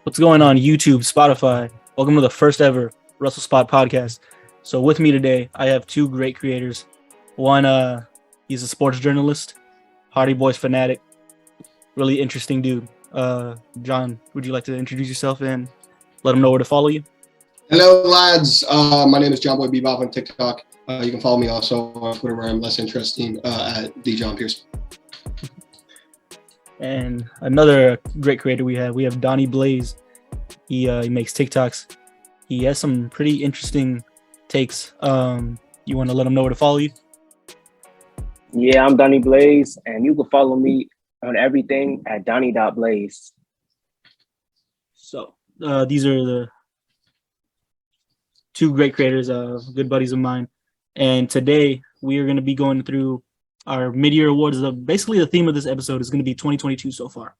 What's going on YouTube, Spotify? Welcome to the first ever Wrestlespot podcast. So with me today, I have two great creators. One, he's a sports journalist, Hardy Boys fanatic, really interesting dude. John, would you like to introduce yourself and let them know where to follow you? Hello, lads. My name is John Boy Bebop on TikTok. You can follow me also on Twitter, where I'm less interesting at DJohnPierce. And another great creator we have Donney Blaze. He makes TikToks. He has some pretty interesting takes. You want to let him know where to follow you? Yeah, I'm Donney Blaze, and you can follow me on everything at Donney.Blaze. So these are the two great creators, good buddies of mine. And today we are going to be going through our mid-year awards. Basically, the theme of this episode is going to be 2022 so far.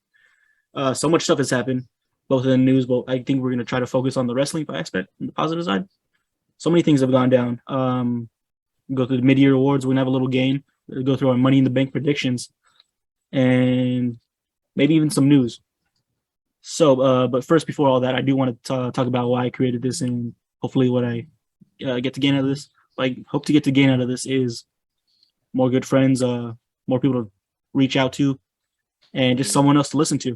So much stuff has happened, both in the news, but I think we're going to try to focus on the wrestling aspect and the positive side. So many things have gone down. Go through the mid-year awards. We're going to have a little game. We'll go through our Money in the Bank predictions and maybe even some news. So, but first, before all that, I do want to talk about why I created this and hopefully what I get to gain out of this. What I hope to get to gain out of this is more good friends, more people to reach out to, and just someone else to listen to.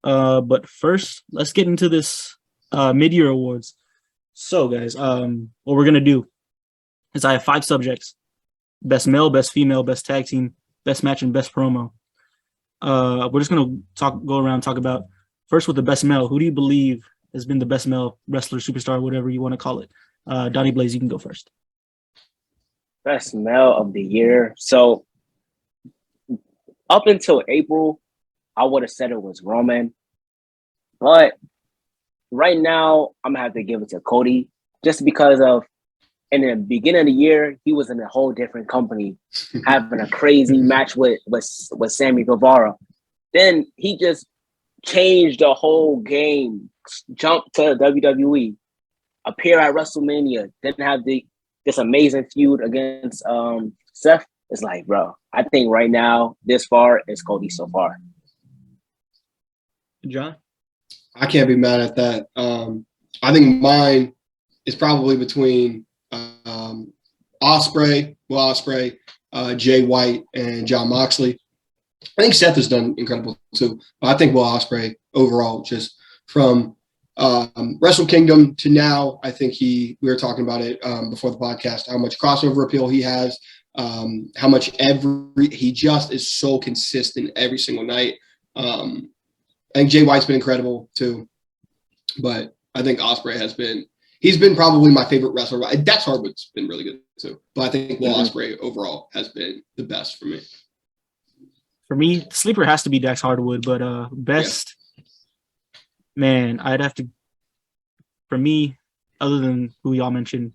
But first, let's get into this mid-year awards. So, guys, what we're going to do is I have 5 subjects: best male, best female, best tag team, best match, and best promo. We're just going to go around and talk about, first with the best male. Who do you believe has been the best male wrestler, superstar, whatever you want to call it? Donney Blaze, you can go first. Best male of the year. So up until April, I would have said it was Roman. But right now, I'm going to have to give it to Cody, just because of, in the beginning of the year, he was in a whole different company, having a crazy match with Sammy Guevara. Then he just changed the whole game, jumped to WWE, appear at WrestleMania, didn't have this amazing feud against Seth. It's like, bro, I think right now, this far, is Cody so far. John? I can't be mad at that. I think mine is probably between Ospreay, Jay White, and Jon Moxley. I think Seth has done incredible too, but I think Will Ospreay overall, just from Wrestle Kingdom to now, I think we were talking about it before the podcast, how much crossover appeal he has, how much he just is so consistent every single night. I think Jay White's been incredible too, but I think Ospreay he's been probably my favorite wrestler. Dax Harwood's been really good too, but I think Will Ospreay overall has been the best for me. For me, sleeper has to be Dax Harwood, but best, man, I'd have to, for me, other than who y'all mentioned,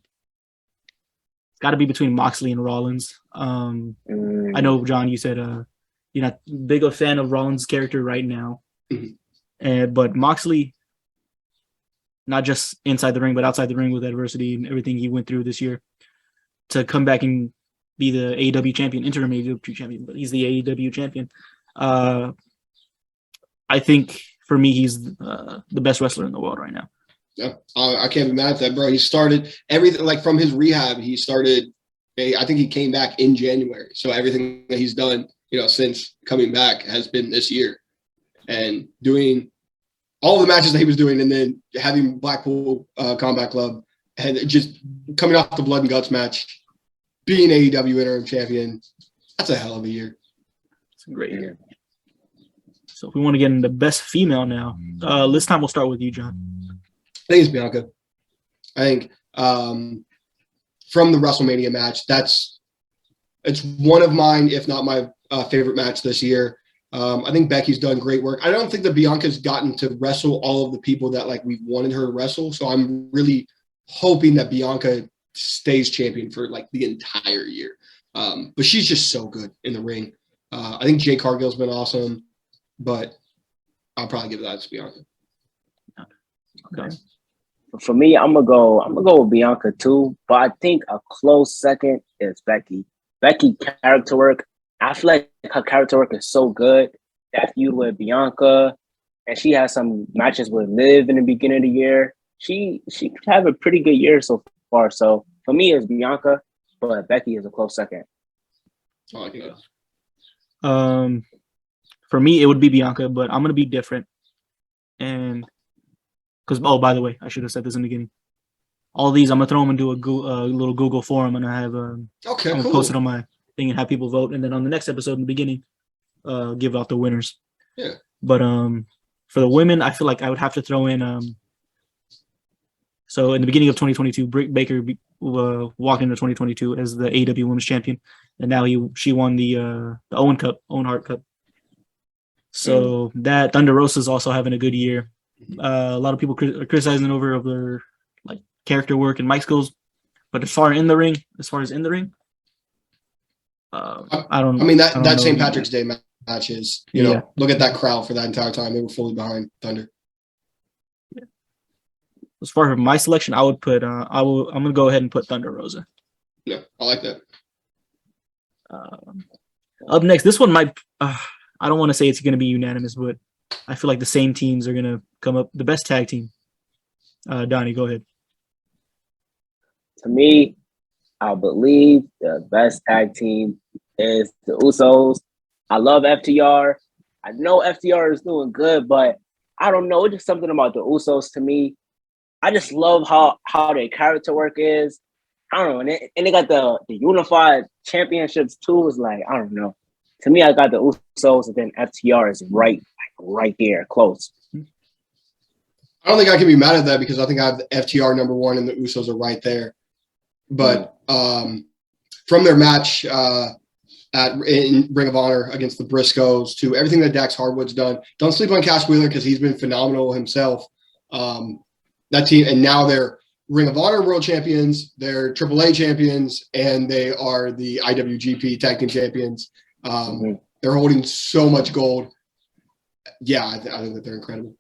it's got to be between Moxley and Rollins. I know, John, you said you're not big a fan of Rollins' character right now, but Moxley, not just inside the ring, but outside the ring with adversity and everything he went through this year, to come back and be the AEW champion, interim AEW champion, but he's the AEW champion. I think for me, he's the best wrestler in the world right now. Yeah, I can't be mad at that, bro. He started everything, like from his rehab. I think he came back in January. So everything that he's done, since coming back has been this year, and doing all the matches that he was doing, and then having Blackpool Combat Club, and just coming off the Blood and Guts match, being AEW interim champion. That's a hell of a year. It's a great year. So if we want to get into best female now, this time we'll start with you, John. I think it's Bianca. I think from the WrestleMania match, it's one of mine, if not my favorite match this year. I think Becky's done great work. I don't think that Bianca's gotten to wrestle all of the people that we wanted her to wrestle. So I'm really hoping that Bianca stays champion for the entire year. But she's just so good in the ring. I think Jay Cargill's been awesome, but I'll probably give that to Bianca. Okay. For me, I'm gonna go with Bianca too, but I think a close second is Becky. Becky character work. I feel like her character work is so good. That feud with Bianca, and she has some matches with Liv in the beginning of the year. She could have a pretty good year so far. So for me, it's Bianca, but Becky is a close second. I like that. For me, it would be Bianca, but I'm gonna be different. And because by the way, I should have said this in the beginning. All these, I'm gonna throw them into a little Google form, and I have I'm gonna post it on my thing and have people vote, and then on the next episode in the beginning, give out the winners. Yeah. But for the women, I feel like I would have to throw in so in the beginning of 2022, Britt Baker walked into 2022 as the AEW Women's Champion, and now she won the Owen Hart Cup. So that Thunder Rosa's also having a good year. A lot of people are criticizing over their like character work and mic skills, but as far as in the ring, I don't. I mean I don't that know. St. Patrick's Day match is, you know, look at that crowd for that entire time. They were fully behind Thunder. Yeah. As far as my selection, I would put. I'm gonna go ahead and put Thunder Rosa. Yeah, I like that. Up next, this one might. I don't want to say it's going to be unanimous, but I feel like the same teams are going to come up. The best tag team. Donney, go ahead. To me, I believe the best tag team is the Usos. I love FTR. I know FTR is doing good, but I don't know. It's just something about the Usos to me. I just love how their character work is. I don't know. And they got the unified championships too. It's like, I don't know. To me, I got the Usos, and then FTR is right there, close. I don't think I can be mad at that because I think I have the FTR number one and the Usos are right there. But from their match in Ring of Honor against the Briscoes to everything that Dax Harwood's done, don't sleep on Cash Wheeler because he's been phenomenal himself. That team, and now they're Ring of Honor World Champions, they're AAA champions, and they are the IWGP Tag Team Champions. They're holding so much gold. Yeah, I think that they're incredible.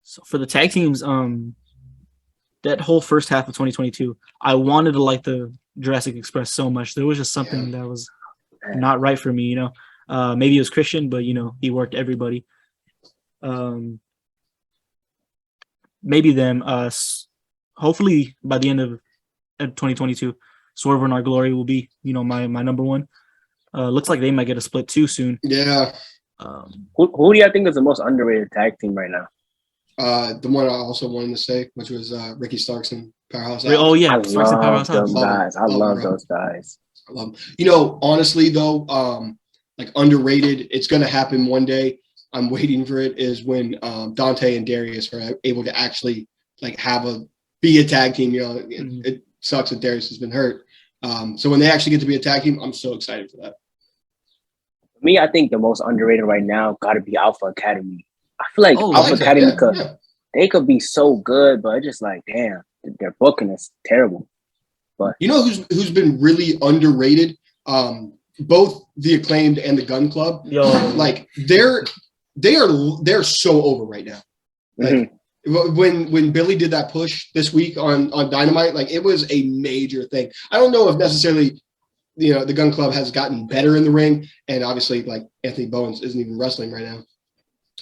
So for the tag teams, that whole first half of 2022, I wanted to like the Jurassic Express so much. There was just something that was not right for me, you know. Maybe it was Christian, but you know, he worked everybody. Maybe them. Hopefully by the end of 2022, Swerve and Our Glory will be, you know, my number one. Looks like they might get a split too soon. Yeah. Who do you think is the most underrated tag team right now? The one I also wanted to say, which was Ricky Starks and Powerhouse. Oh yeah, Starks and Powerhouse. I love those guys. I love them. You know, honestly though, like underrated, it's going to happen one day. I'm waiting for it. Is when Dante and Darius are able to actually like be a tag team. You know, it sucks that Darius has been hurt. So when they actually get to be a tag team, I'm so excited for that. For me, I think the most underrated right now got to be Alpha Academy. I feel like Alpha Academy they could be so good, but it's just like, damn, their booking is terrible. But you know who's been really underrated? Both the Acclaimed and the Gun Club. Like they're so over right now. Like when Billy did that push this week on Dynamite, like it was a major thing. I don't know if necessarily, you know, the Gun Club has gotten better in the ring, and obviously like Anthony Bowens isn't even wrestling right now.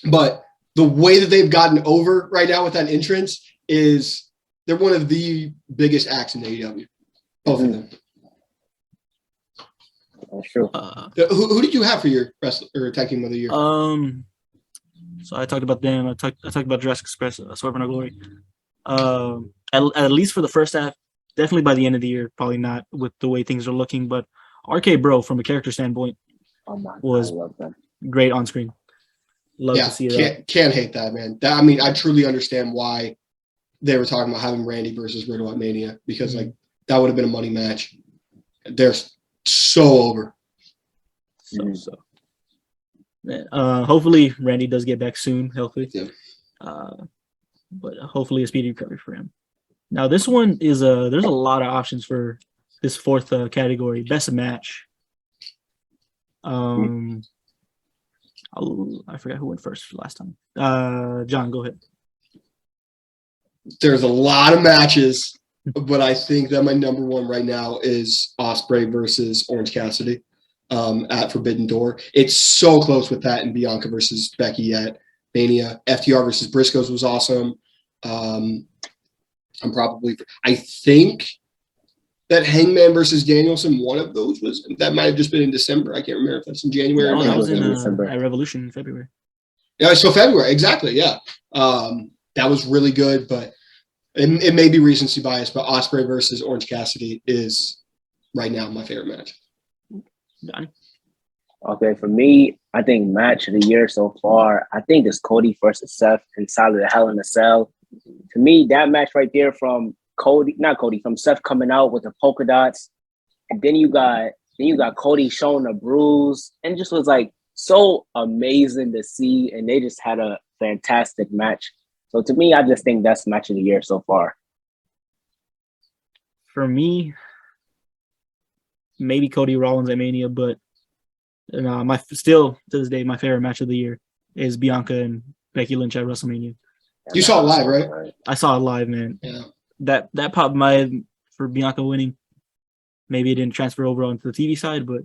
But the way that they've gotten over right now with that entrance is they're one of the biggest acts in AEW. Both of them. That's true. Who did you have for your wrestler or tag team of the year? So I talked about them. I talked about Jurassic Express, Swerve and Our Glory. At least for the first half, definitely by the end of the year, probably not with the way things are looking. But RK Bro, from a character standpoint, was great on screen. Love to see that. Can't hate that, man. I mean, I truly understand why they were talking about having Randy versus Riddle at Mania because like that would have been a money match. They're so over. So. Hopefully Randy does get back soon, healthy. Yeah. But hopefully a speedy recovery for him. Now this one is there's a lot of options for this fourth category, best match. I forgot who went first last time. John, go ahead. There's a lot of matches, but I think that my number one right now is Ospreay versus Orange Cassidy at Forbidden Door. It's so close with that and Bianca versus Becky at Mania. FTR versus Briscoes was awesome. I think that Hangman versus Danielson, one of those that might have just been in December. I can't remember if that's in January. No, or that not. was in December. at Revolution in February. Yeah, so February, exactly. Yeah. That was really good, but it may be recency bias, but Ospreay versus Orange Cassidy is right now my favorite match. Donney? Okay, for me, I think match of the year so far, I think it's Cody versus Seth inside of the Hell in a Cell. To me, that match right there from from Seth coming out with the polka dots, and then you got Cody showing a bruise, and it just was like so amazing to see, and they just had a fantastic match. So to me, I just think that's match of the year so far. For me, maybe Cody Rollins at Mania, but still to this day, my favorite match of the year is Bianca and Becky Lynch at WrestleMania. You saw it live, right? I saw it live, man. Yeah. That popped my head for Bianca winning. Maybe it didn't transfer over onto the TV side, but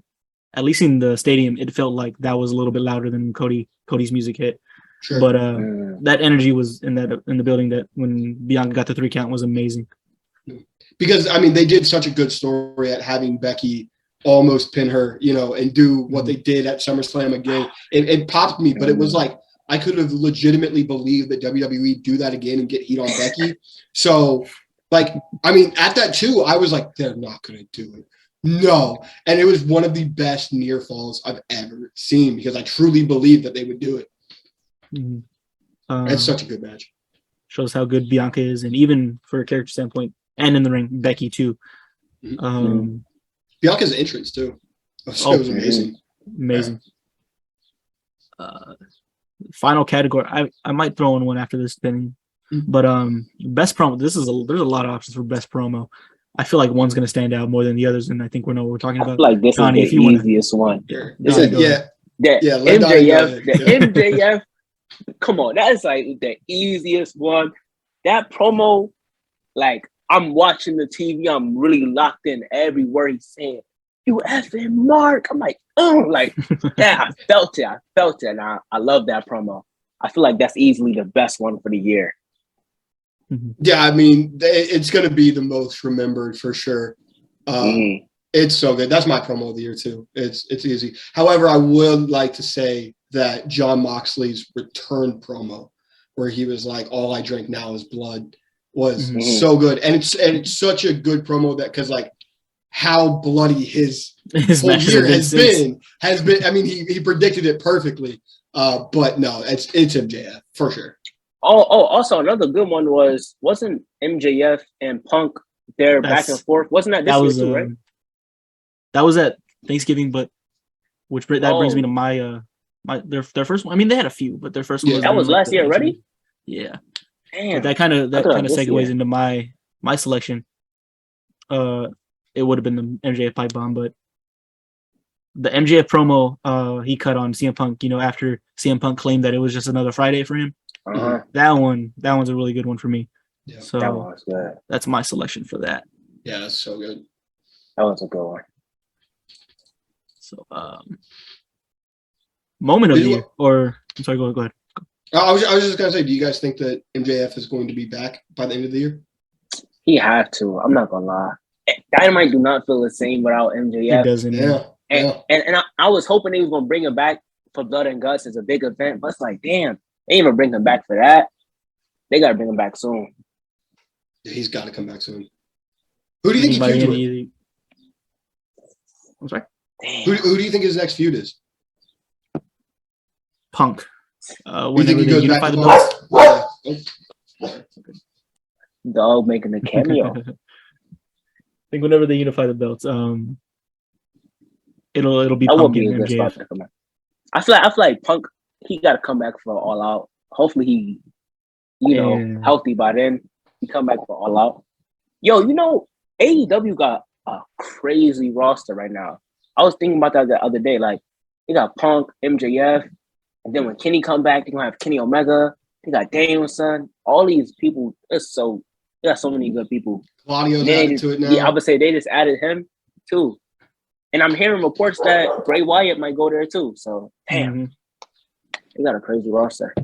at least in the stadium, it felt like that was a little bit louder than Cody's music hit. Sure. But that energy was in the building that when Bianca got the 3 count was amazing. Because I mean, they did such a good story at having Becky almost pin her, and do what they did at SummerSlam again. It popped me, but it was like I could have legitimately believed that WWE do that again and get heat on Becky. So, at that too, I was like, they're not going to do it. No. And it was one of the best near falls I've ever seen because I truly believed that they would do it. Mm-hmm. It's such a good match. Shows how good Bianca is, and even for a character standpoint, and in the ring, Becky too. Bianca's entrance too. It was amazing. Amazing. Final category. I might throw in one after this spinning, but best promo. There's a lot of options for best promo. I feel like one's going to stand out more than the others, and I think we know what we're talking about. Like this Donney, is the easiest one. The MJF. Come on, that is like the easiest one. That promo, like I'm watching the TV, I'm really locked in every word he's saying. You effing Mark. I'm like, yeah, I felt it. And I love that promo. I feel like that's easily the best one for the year. Yeah, I mean, it's going to be the most remembered for sure. It's so good. That's my promo of the year too. It's easy. However, I would like to say that Jon Moxley's return promo, where he was like, "All I drink now is blood," was so good, and it's such a good promo that because like how bloody his whole year has been. I mean, he predicted it perfectly. But no, it's MJF for sure. Also another good one wasn't MJF and Punk there back and forth? Wasn't that this year too, right? That was at Thanksgiving, but brings me to my their first one. I mean, they had a few, but their first one that was last year already. Yeah, damn. But that kind of segues into my selection. It would have been the MJF pipe bomb, but the MJF promo he cut on CM Punk, after CM Punk claimed that it was just another Friday for him. That one's a really good one for me. Yeah. So that one was good. That's my selection for that. Yeah, that's so good. That was a good one. So moment of the year, or I'm sorry, go ahead. I was just gonna say, do you guys think that MJF is going to be back by the end of the year? He have to. I'm not gonna lie. Dynamite do not feel the same without MJF. It doesn't. And I was hoping they was gonna bring him back for Blood and Guts as a big event, but it's like, damn, they ain't even bring him back for that. They gotta bring him back soon. Yeah, he's got to come back soon. Who do you think he feuds with? I'm sorry. Who do you think his next feud is? Punk. Whenever they unify the belts. Dog making a cameo. I think whenever they unify the belts, it'll be Punk and MJF. I feel like Punk, he got to come back for All Out. Hopefully he, healthy by then. He come back for All Out. Yo, AEW got a crazy roster right now. I was thinking about that the other day. Like, they got Punk, MJF, and then when Kenny come back, they're going to have Kenny Omega. They got Danielson. All these people, they got so many good people. Claudio's added to it now. Yeah, I would say they just added him, too. And I'm hearing reports that Bray Wyatt might go there, too. So, damn. They got a crazy roster.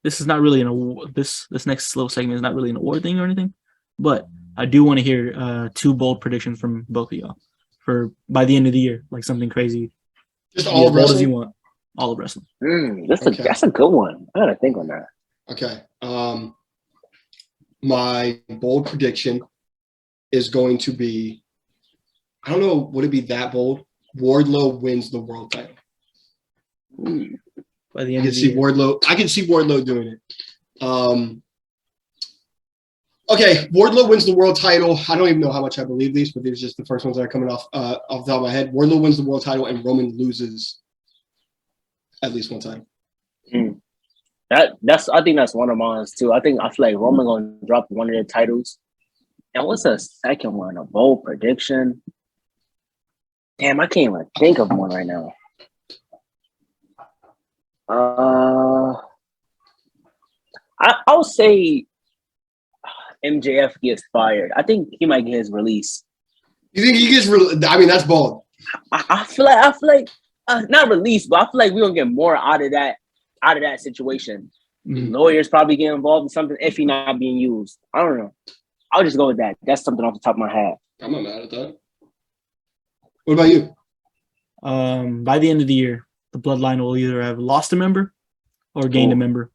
this is not really an award. This next little segment is not really an award thing or anything, but I do want to hear 2 bold predictions from both of y'all for by the end of the year, like something crazy. Just all as bold as you want. All of wrestling. That's a good one. I gotta think on that. Okay. My bold prediction is going to be, I don't know, would it be that bold? Wardlow wins the world title. By the end of the year. I can see Wardlow doing it. Okay, Wardlow wins the world title. I don't even know how much I believe these, but these are just the first ones that are coming off the top of my head. Wardlow wins the world title and Roman loses at least one time. I think that's one of mine too. I feel like Roman gonna drop one of their titles. And what's the second one? A bold prediction? Damn, I can't even think of one right now. I'll say MJF gets fired. I think he might get his release. You think he gets I mean, that's bold. I feel like not release, but I feel like we're gonna get more out of that situation. Lawyers probably get involved in something if he's not being used. I don't know. I'll just go with that. That's something off the top of my head. I'm not mad at that. What about you? By the end of the year, the Bloodline will either have lost a member or gained a member.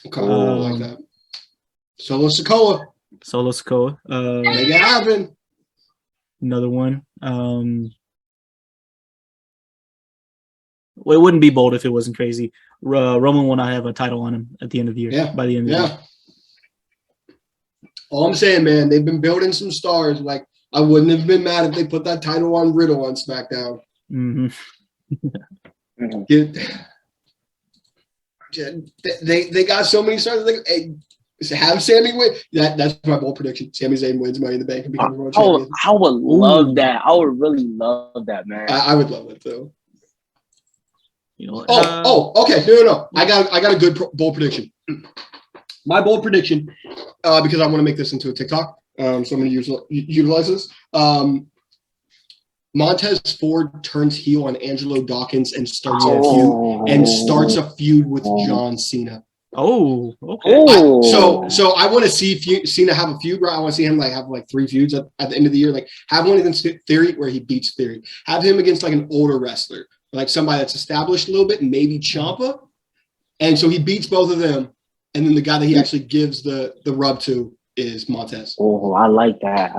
Okay, I like that. Solo Sikoa. Make it happen. Another one. Well, it wouldn't be bold if it wasn't crazy. Roman will not have a title on him at the end of the year. Yeah. By the end of the year. All I'm saying, man, they've been building some stars. Like, I wouldn't have been mad if they put that title on Riddle on SmackDown. They got so many stars. Like, hey, have Sami win. That's my bold prediction. Sami Zayn wins Money in the Bank and becomes world champion. I would love that. I would really love that, man. I would love it too. You know, okay. No. I got a good bold prediction. My bold prediction, because I want to make this into a TikTok, so I'm going to utilize this. Montez Ford turns heel on Angelo Dawkins and starts a feud with John Cena. Oh, okay. So I want to see Cena have a feud. Right? I want to see him have 3 feuds at the end of the year. Like, have one against Theory where he beats Theory. Have him against like an older wrestler, like somebody that's established a little bit, maybe Ciampa. And so he beats both of them. And then the guy that he actually gives the rub to is Montez. Oh, I like that.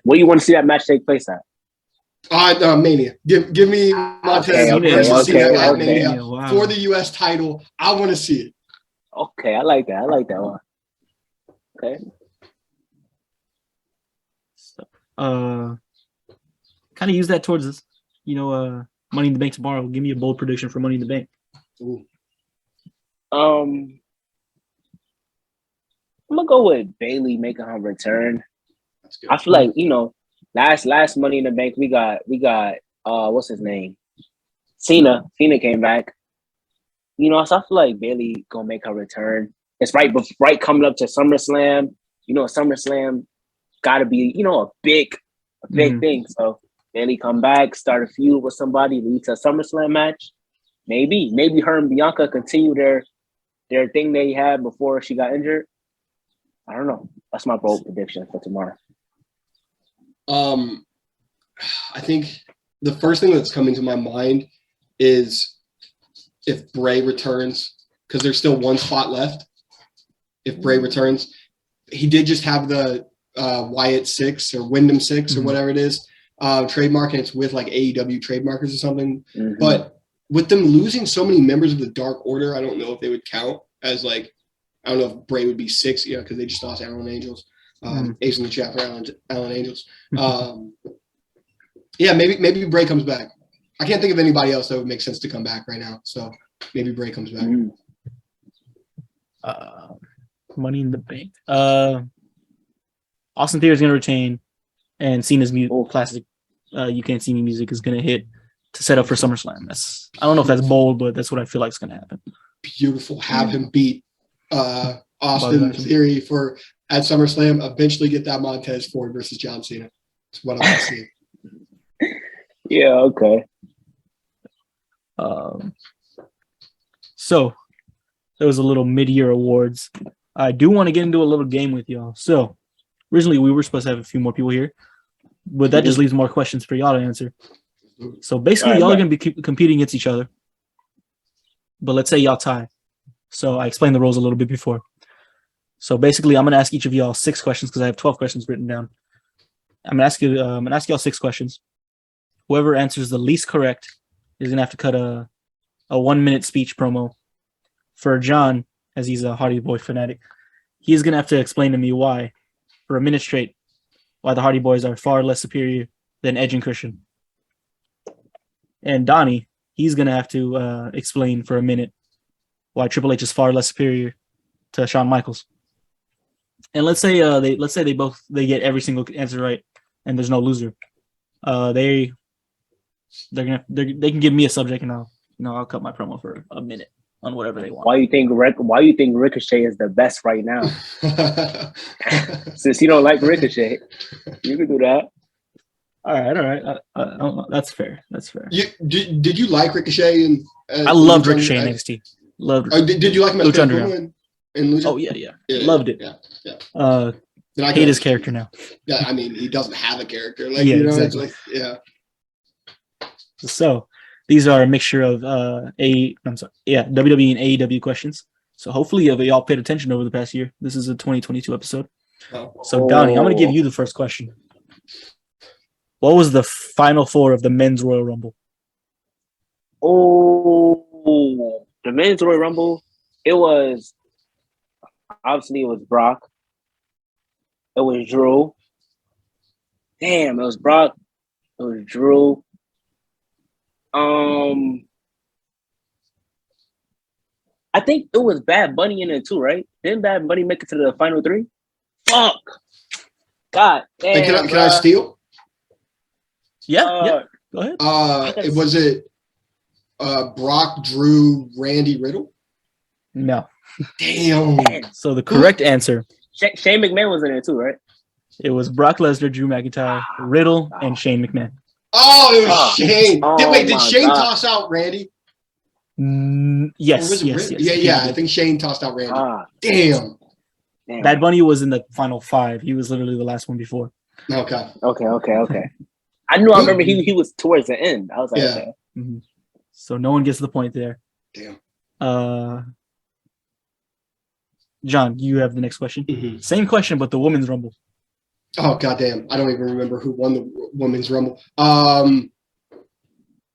Where do you want to see that match take place at? Mania. Give me Montez versus Cena at Mania for the U.S. title. I want to see it. Okay, I like that. One. Okay. Kind of use that towards this, Money in the Bank tomorrow. Give me a bold prediction for Money in the Bank. Ooh. I'm gonna go with Bailey making her return. That's good. I feel like last Money in the Bank we got what's his name? Cena. Cena came back. So I feel like Bailey gonna make her return. It's right coming up to SummerSlam. SummerSlam gotta be a big thing. So Bailey come back, start a feud with somebody, lead to a SummerSlam match. Maybe her and Bianca continue their thing they had before she got injured. I don't know. That's my bold prediction for tomorrow. I think the first thing that's coming to my mind is if Bray returns, because there's still one spot left. If Bray returns, he did just have the Wyatt 6 or Wyndham 6 or whatever it is trademark, and it's with like AEW trademarkers or something. But with them losing so many members of the Dark Order, I don't know if they would count as like, I don't know if Bray would be 6, because they just lost Allen Angels. Ace in the chat for Allen Angels. Maybe Bray comes back. I can't think of anybody else that would make sense to come back right now. So maybe Bray comes back. Money in the Bank. Austin Theory is going to retain, and Cena's classic "You Can't See Me" music is going to hit to set up for SummerSlam. I don't know if that's bold, but that's what I feel like is going to happen. Beautiful. Have him beat Austin Theory at SummerSlam. Eventually get that Montez Ford versus John Cena. That's what I want to see. Yeah. Okay. So There was a little mid-year awards. I do want to get into a little game with y'all. So originally we were supposed to have a few more people here, but that just leaves more questions for y'all to answer. So basically, y'all are going to be competing against each other. But let's say y'all tie. So I explained the rules a little bit before. So basically, I'm going to ask each of y'all 6 questions because I have 12 questions written down. I'm going to ask y'all 6 questions. Whoever answers the least correct is going to have to cut a 1-minute speech promo. For John, as he's a Hardy Boy fanatic, he's going to have to explain to me why, for a minute straight, why the Hardy Boys are far less superior than Edge and Christian. And Donney, he's going to have to explain for a minute why Triple H is far less superior to Shawn Michaels. And let's say they get every single answer right, and there's no loser. They can give me a subject, and I'll cut my promo for a minute on whatever they want. Why you think Ricochet is the best right now? Since you don't like Ricochet, you can do that. All right. That's fair. Did you like Ricochet? I loved Ricochet in NXT. Loved. Did you like him as Lucha Underground? In Lucha? Oh yeah. Loved it. Yeah. I hate his character now. Yeah, I mean, he doesn't have a character. Exactly. It's like, So these are a mixture of WWE and AEW questions. So hopefully y'all paid attention over the past year. This is a 2022 episode. So Donney, I'm going to give you the first question. What was the final 4 of the men's Royal Rumble? Oh, the men's Royal Rumble. It was Brock. It was Drew. Damn, it was Brock. It was Drew. I think it was Bad Bunny in it too, right? Didn't Bad Bunny make it to the final 3? Fuck. God damn. Can I steal? Yeah. Go ahead. Was it Brock, Drew, Randy, Riddle? No. Damn. So the correct answer. Shane McMahon was in it too, right? It was Brock Lesnar, Drew McIntyre, Riddle, and Shane McMahon. Oh, it was Shane. Did Shane toss out Randy? Yes. Yeah. I think Shane tossed out Randy. Damn. Bad Bunny was in the final 5. He was literally the last one before. Okay. I remember he was towards the end. I was like, okay. Mm-hmm. So no one gets the point there. Damn. John, you have the next question. Mm-hmm. Same question, but the Women's Rumble. Oh goddamn! I don't even remember who won the Women's Rumble.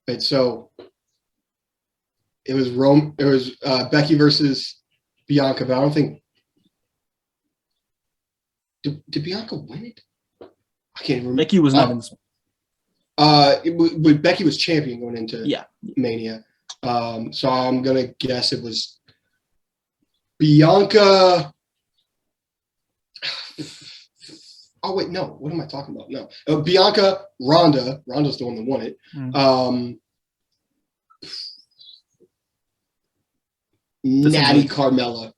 Wait, so it was Becky versus Bianca, but I don't think did Bianca win it? I can't remember. Becky was not in this one. But Becky was champion going into Mania. So I'm gonna guess it was Bianca. Oh wait, no. What am I talking about? No, Bianca, Ronda. Ronda's the one that won it. Natty Carmella.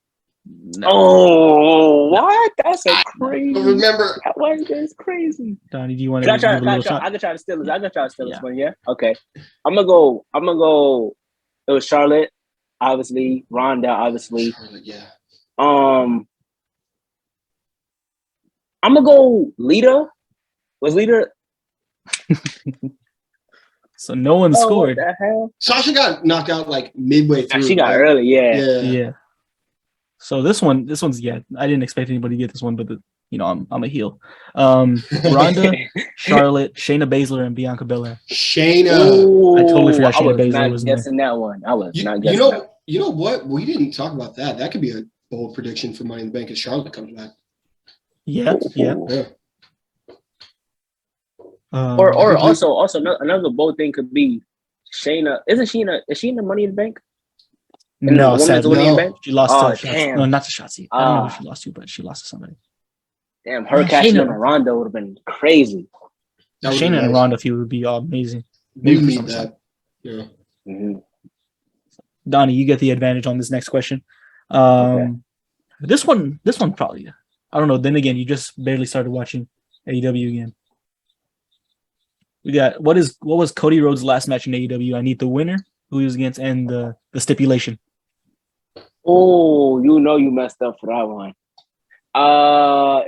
No. Oh, what? That's crazy. Remember that one is crazy. Donnie, do you want to give a little shot? I can try to steal this one. Yeah. Okay. I'm gonna go. It was Charlotte, obviously. Ronda, obviously. Charlotte, yeah. I'm gonna go Lita. Was Lita? So no one scored. What the hell? Sasha got knocked out like midway through. She got early, yeah. So this one's I didn't expect anybody to get this one, but I'm a heel. Ronda, Charlotte, Shayna Baszler, and Bianca Belair. Shayna. I totally forgot Shayna Baszler was guessing that one. I was not guessing. You know what? We didn't talk about that. That could be a bold prediction for Money in the Bank if Charlotte comes back. Yeah. Or also another bold thing could be Shayna. Is she in the Money in the Bank? No, sadly, no. She lost to damn. No, not to Shotzi. I don't know who she lost to, but she lost to somebody. Damn, her catching on a Ronda would have been crazy. Shayna and a Ronda feud would be amazing. Maybe need that. Yeah. Mm-hmm. Donney, you get the advantage on this next question. Okay. This one probably. I don't know. Then again, you just barely started watching AEW again. We got what was Cody Rhodes' last match in AEW? I need the winner, who he was against, and the stipulation. Oh, you know you messed up for that one.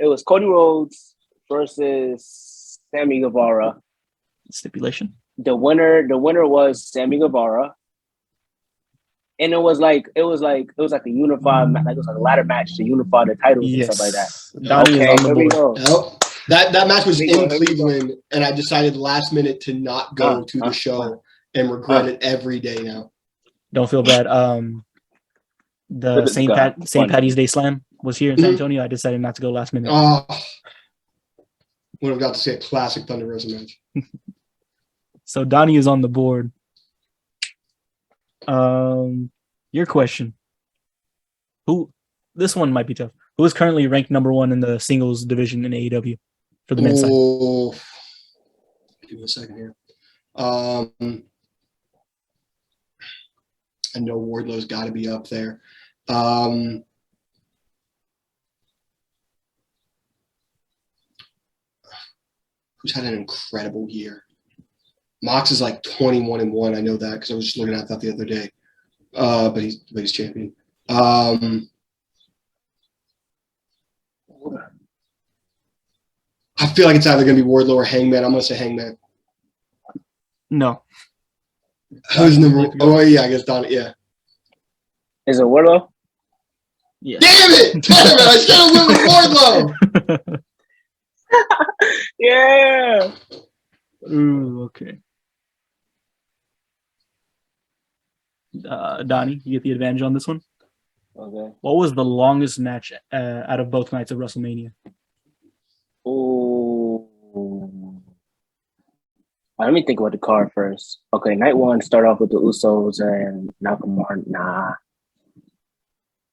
It was Cody Rhodes versus Sammy Guevara. Stipulation. The winner was Sammy Guevara. And it was like a unified, like it was like a ladder match to unify the titles and stuff like that. Donney is on the here we board. go. That match was Here we in go, here we go. Cleveland, and I decided last minute to not go to the show and regret it every day now. Don't feel bad. The St. Patty's Day Slam was here in San Antonio. I decided not to go last minute. Oh, would have got to see a classic Thunder Rosa match. So Donney is on the board. Your question. This one might be tough. Who is currently ranked number 1 in the singles division in AEW for the men's side? Give me a second here. I know Wardlow's got to be up there. Who's had an incredible year? Mox is like 21-1. I know that because I was just looking at that the other day. But he's champion. I feel like it's either going to be Wardlow or Hangman. I'm going to say Hangman. No. Who's number? Oh yeah, I guess Donney. Yeah. Is it Wardlow? Yeah. Damn it! I should have went with Wardlow. Yeah. Ooh, okay. Donney, you get the advantage on this one. Okay. What was the longest match out of both nights of WrestleMania? Oh. Let me think about the card first. Okay, night 1 start off with the Usos and Nakamura. Nah.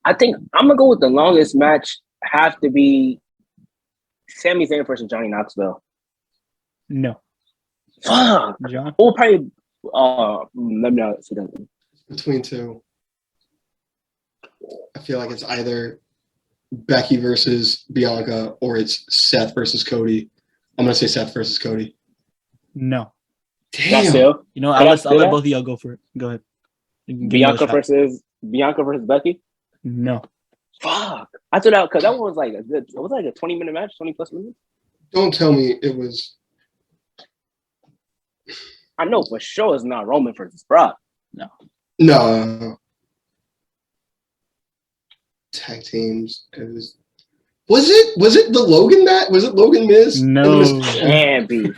I think I'm gonna go with the longest match. Have to be Sami Zayn versus Johnny Knoxville. No. Fuck. John? Oh, probably. Let me know. Between two, I feel like it's either Becky versus Bianca or it's Seth versus Cody. I'm gonna say Seth versus Cody. No. Damn. You know, I'll let both of y'all go for it. Go ahead. Bianca versus Becky? No. Fuck. I thought that because that one was like a 20-minute match, 20 plus minutes. Don't tell me it was. I know for sure it's not Roman versus Brock. No. Tag teams. It was. Was it the Logan match? Was it Logan Miz? No. Can't be.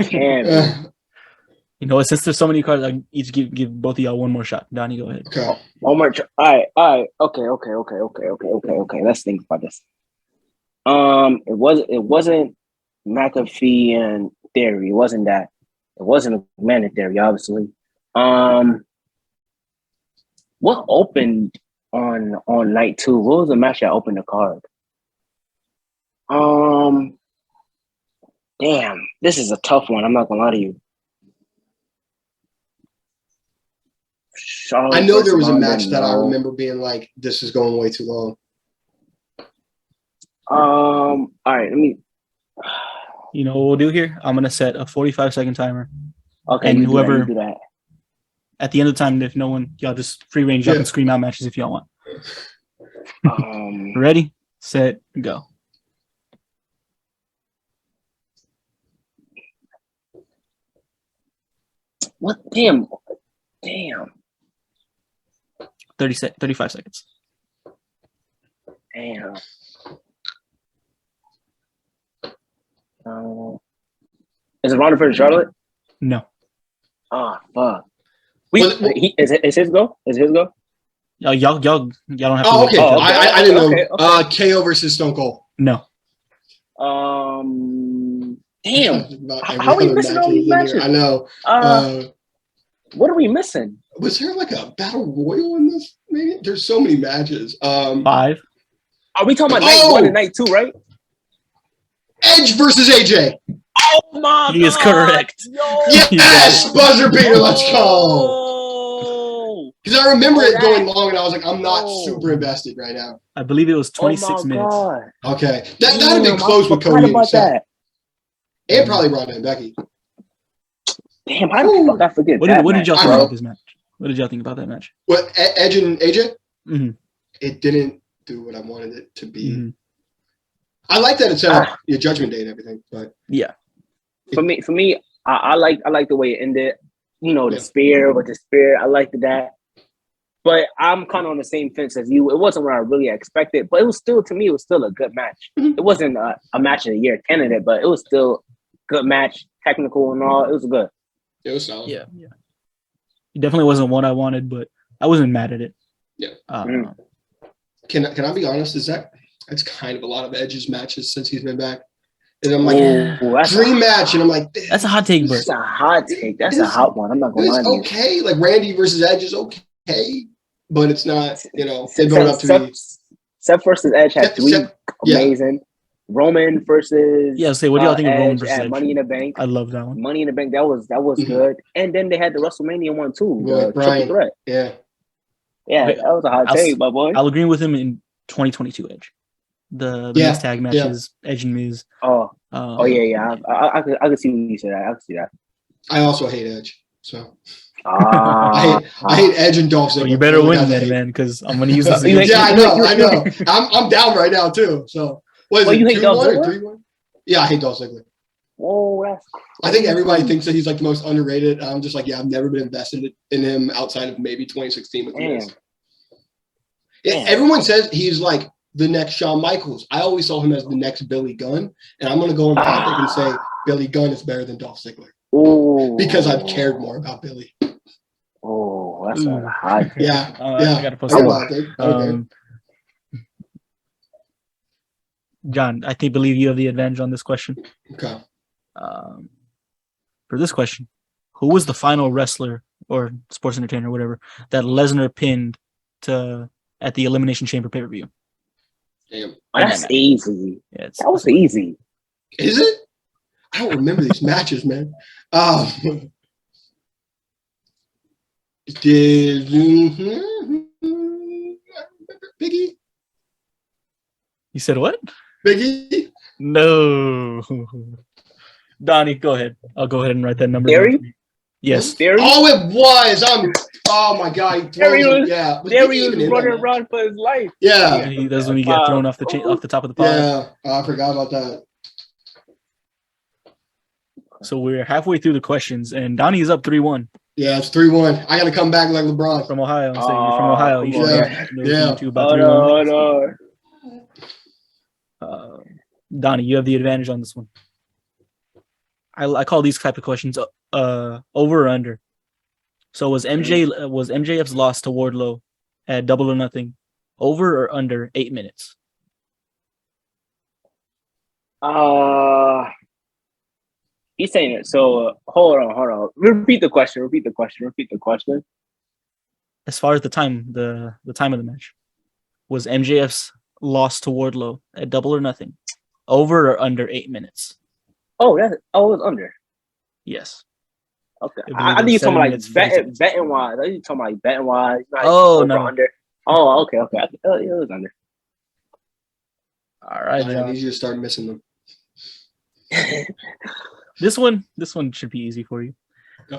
You know, since there's so many cards, I each give both of y'all one more shot. Donney, go ahead. Okay. One more. All right. Okay. Let's think about this. It wasn't McAfee and Theory. It wasn't that. It wasn't McMahon and Theory, obviously. What opened on night 2? What was the match that opened the card? Damn, this is a tough one. I'm not gonna lie to you. I know there was a match that I remember being like, this is going way too long. All right, let me. You know what we'll do here? I'm gonna set a 45-second timer. Okay, and whoever do that. At the end of the time, if no one, y'all just free range up and scream out matches if y'all want. Ready, set, go. What? Damn. 35 seconds. Damn. Is it Ronda versus Charlotte? No. Oh, fuck. Is his go? Is his go? Y'all don't have to. Oh, okay. I didn't know. Okay. KO versus Stone Cold. No. Damn. How are we missing all these matches? I know. What are we missing? Was there like a battle royal in this? Maybe there's so many matches. 5. Are we talking about night 1 and night 2, right? Edge versus AJ. Oh my! He is correct. Yes, buzzer beater. Let's go. Because I remember it going long, and I was like, I'm not super invested right now. I believe it was 26 minutes. Okay, that would have been close with Cody and Seth. And probably Ronda and Becky. Damn, how the fuck I forget? What did y'all think about this match? What did y'all think about that match? What, Edge and AJ? Mm-hmm. it didn't do what I wanted it to be. Mhm. I like that it set up your Judgment Day and everything, but Yeah. For me, I like the way it ended. You know, the Yeah. spear with the spear. I liked that. But I'm kind of on the same fence as you. It wasn't what I really expected, but it was still, to me, it was still a good match. Mhm. It wasn't a match of the year candidate, but it was still good match, technical and all. It was good. it was solid. Yeah. It definitely wasn't what I wanted, but I wasn't mad at it. Yeah. Mm. Can I be honest? That's kind of a lot of Edge's matches since he's been back. And I'm like, That's dream match. And I'm like, That's a hot take, but That's a hot take. That's a hot one. I'm not going to lie it's to you. okay. Like Randy versus Edge is okay, but it's not, they build up to be. Seth versus Edge had three yeah. amazing. Roman versus yeah, say what do y'all think of Roman Edge versus at Edge? Money in the Bank. I love that one. Money in the Bank, that was good. And then they had the WrestleMania one too, With the Brian. Triple Threat. Yeah. Yeah, Wait, that was a hot take, my boy. I'll agree with him in 2022 Edge. The mixed tag matches, Edge and Miz. Yeah. I could see what you said. I could see that. I also hate Edge. So I hate Edge and Dolph Ziggler. Well, you better win then, man, because I'm going to use this You against hate- you. I know. I'm down right now too. So what is Well, it? you hate 2-1 Dolph or Ziggler? 3-1? Yeah, I hate Dolph Ziggler. Whoa, that's I think everybody thinks that he's like the most underrated. I'm just like, yeah, I've never been invested in him outside of maybe 2016 with Damn. Miz. Yeah, everyone says he's like the next Shawn Michaels. I always saw him as the next Billy Gunn, and I'm going to go on the topic and say Billy Gunn is better than Dolph Ziggler Ooh. because I've cared more about Billy. Oh, that's Ooh. a hot take. Yeah, I got to post I that know, one. I think. Okay. John, I believe you have the advantage on this question. Okay. For this question, who was the final wrestler or sports entertainer, whatever, that Lesnar pinned at the Elimination Chamber pay-per-view? Damn. That's easy. Yeah, That was easy. Is it? I don't remember these matches, man. Biggie? You said what? Biggie? No. Donnie, go ahead. I'll go ahead and write that number Theory? down for you. Yes. Theory? Oh, it was. Oh my God. Theory was yeah. Theory was Biggie even in running that match? around for his life. Yeah. He does when you get thrown off the top of the pod. Yeah. I forgot about that. So we're halfway through the questions, and Donnie's up 3-1 Yeah, it's 3-1. I got to come back like LeBron. from Ohio. So you're from Ohio. You should know too about 3-1. Donnie, you have the advantage on this one. I call these type of questions over or under. So was MJF's loss to Wardlow at Double or Nothing over or under 8 minutes? He's saying it. So hold on. Repeat the question. As far as the time of the match, was MJF's loss to Wardlow at Double or Nothing over or under 8 minutes? It was under. Yes. Okay. It I was think you're 7 talking minutes, like 40 seconds. betting wise. I think you're talking like betting wise. Oh, no. Under. Oh, okay. It was under. All right, I John. need you to start missing them. This one should be easy for you.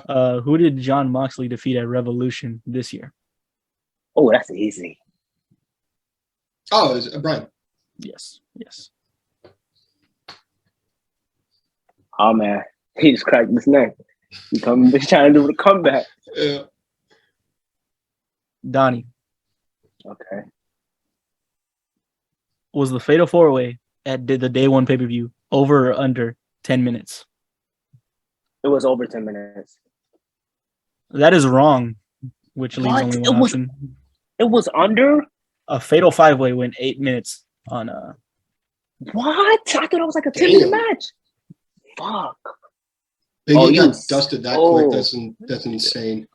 Who did John Moxley defeat at Revolution this year? Oh, that's easy. Oh, it was Brian. Yes. Oh man, he just cracked his neck. He's trying to do the comeback. Yeah. Donnie, Okay. was the Fatal 4-Way at the Day 1 pay-per-view over or under 10 minutes? It was over 10 minutes. That is wrong, which leaves What? only one option. It was under? A Fatal 5-Way went 8 minutes on What? I thought it was like a 10-minute match. Fuck. Biggie got dusted that Oh. quick. That's insane.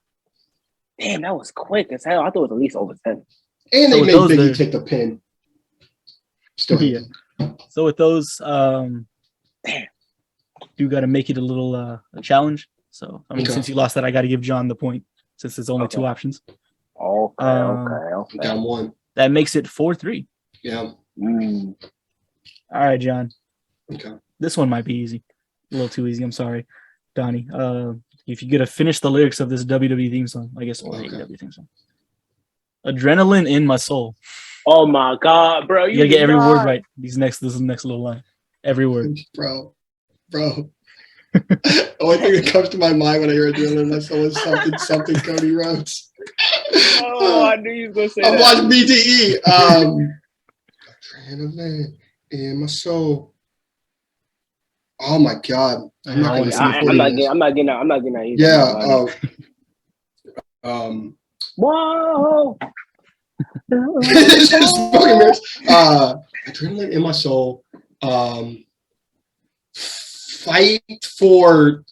Damn, that was quick as hell. I thought it was at least over 10. And So they with made those Biggie there- take the pin. Still, Yeah. So with those, Damn. you got to make it a little a challenge. So Okay. since you lost that, I got to give John the point since there's only Okay. 2 options. Okay. I'm down one. That makes it 4-3. Yeah. Mm. All right, John. Okay. This one might be easy. A little too easy. I'm sorry, Donnie. If you get to finish the lyrics of this WWE theme song, I guess, or Okay. AEW theme song. Adrenaline in my soul. Oh my God, bro! You gotta get every word right. This is the next little line. Every word. Bro. The only thing that comes to my mind when I hear Adrenaline My Soul is something Cody Rhodes. Oh, I knew you was gonna say I'm that. watching BTE. Adrenaline in my soul. Oh my God. I'm not gonna see it for I'm not you. getting out either. Yeah. Whoa. It's just fucking mirrors. Adrenaline in my soul. Fight for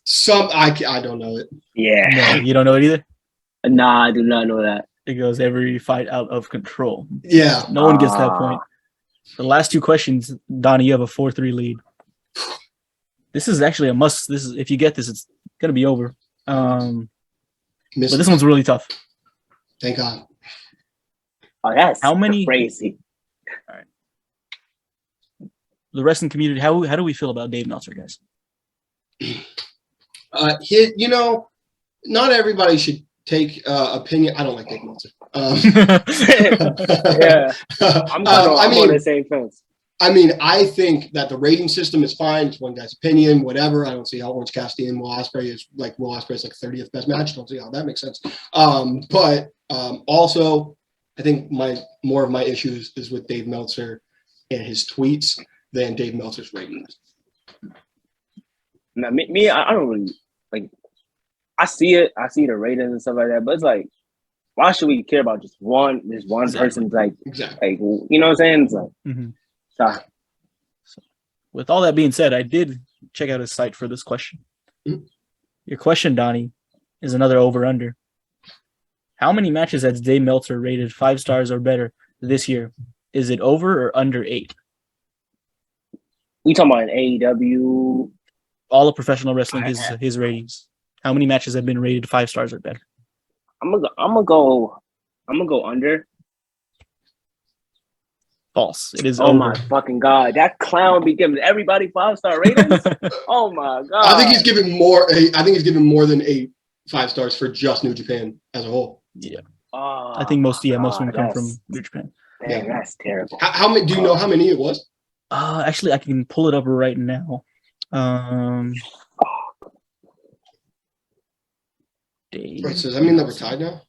some. I don't know it. Yeah. No, you don't know it either? Nah, I do not know that. It goes every fight out of control. Yeah. No one gets that point. The last two questions, Donney, you have a 4-3 lead. This is actually a must. This is if you get this, it's gonna be over. But this one's really tough. Thank God. Oh, that's How many crazy. All right. The wrestling community, how do we feel about Dave Meltzer, guys? Not everybody should take opinion. I don't like Dave Meltzer. Yeah. I'm on the same fence. I mean, I think that the rating system is fine. It's one guy's opinion, whatever. I don't see how Orange Cassidy and Will Ospreay is like 30th best match. Don't see how that makes sense. But also, I think more of my issues is with Dave Meltzer and his tweets than Dave Meltzer's ratings. Now, me, I don't really like. I see it. I see the ratings and stuff like that. But it's like, why should we care about just one person's like, exactly. Like, you know what I'm saying? It's like, So, with all that being said, I did check out his site for this question. Mm-hmm. Your question, Donney, is another over/under. How many matches has Dave Meltzer rated 5 stars or better this year? Is it over or under 8? We talking about an AEW? All of professional wrestling, his ratings. How many matches have been rated 5 stars or better? I'm gonna go under. False. It is Oh over. my fucking God! That clown be giving everybody 5-star ratings. Oh my God! I think he's giving more. I think he's giving more than 8 5 stars for just New Japan as a whole. Yeah. Oh, I think most of them come from New Japan. Dang, that's terrible. How many? Do you know how many it was? Actually, I can pull it up right now. Wait, so does that mean that we're tied now?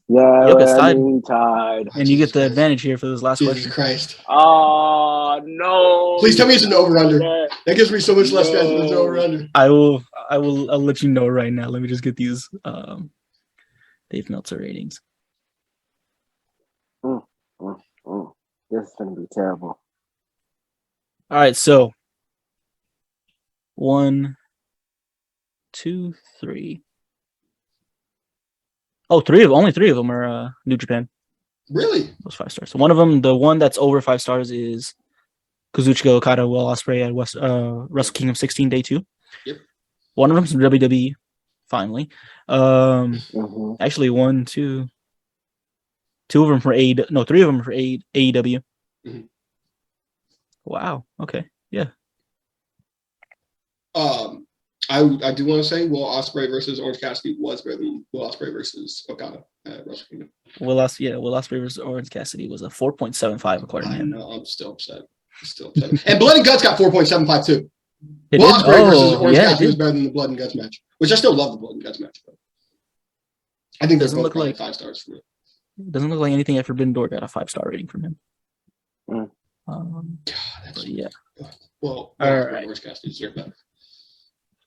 Yeah, yep, it's tied. tied. And you get the advantage here for this last Jesus question. Christ. Oh, no. Please tell me it's an over-under. That gives me so much less stress if it's over-under. I'll let you know right now. Let me just get these Dave Meltzer ratings. This is going to be terrible. All right, so 1, 2, 3. Oh, only three of them are New Japan. Really? Those 5 stars. So one of them, the one that's over 5 stars, is Kazuchika Okada, Will Ospreay at Wrestle Kingdom 16 Day 2. Yep. One of them's from WWE. Finally, actually, 1, 2, 2 of them for AEW. No, 3 of them for AEW. Mm-hmm. Wow. Okay. Yeah. I do want to say Will Ospreay versus Orange Cassidy was better than Will Ospreay versus Okada at Wrestle Kingdom. Will Ospreay versus Orange Cassidy was a 4.75 according to him. I know. I'm still upset. And Blood and Guts got 4.75 too. It Will Ospreay versus Orange yeah, Cassidy was better than the Blood and Guts match, which I still love the Blood and Guts match. But I think they're both probably 5 stars for me. Doesn't look like anything at Forbidden Door got a 5-star rating from him. God, that's yeah. Well, all right. Orange Cassidy deserve better.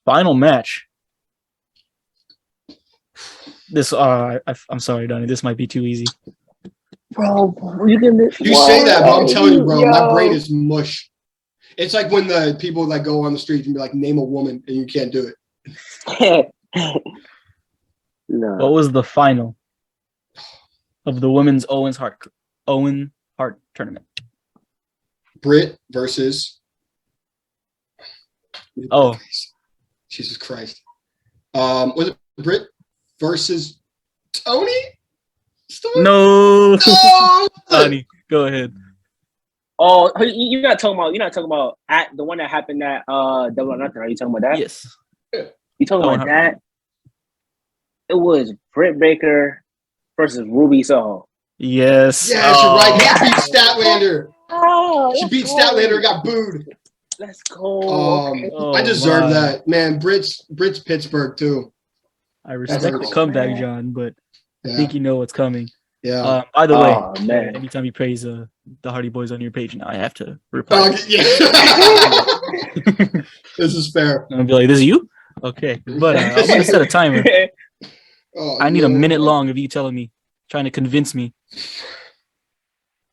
Final match. This I'm sorry, Donney. This might be too easy. Bro, you say that, but I'm telling you, bro, my brain is mush. It's like when the people like go on the street and be like, name a woman, and you can't do it. No. What was the final of the women's Owen Hart tournament? Britt versus. Oh, Jesus Christ! Was it Britt versus Tony? No. Tony, go ahead. Oh, you're not talking about at the one that happened at Double or Nothing. Are you talking about that? Yes. You talking about that? It was Britt Baker versus Ruby Soho. Yes. Yes, you're right. He beat Statlander. Oh, She beat Statlander and got booed. Let's go. Okay. I deserve my. that, man. Brit's Pittsburgh too. I respect That's the cool, comeback, man. John, but I Yeah, think you know what's coming. yeah. By the way, Oh, man. anytime you praise the Hardy Boys on your page, now I have to reply. Yeah. This is fair. I'm gonna be like, "This is you?" Okay, but I'm gonna set a timer. Oh, I need a no. minute long of you telling me, trying to convince me.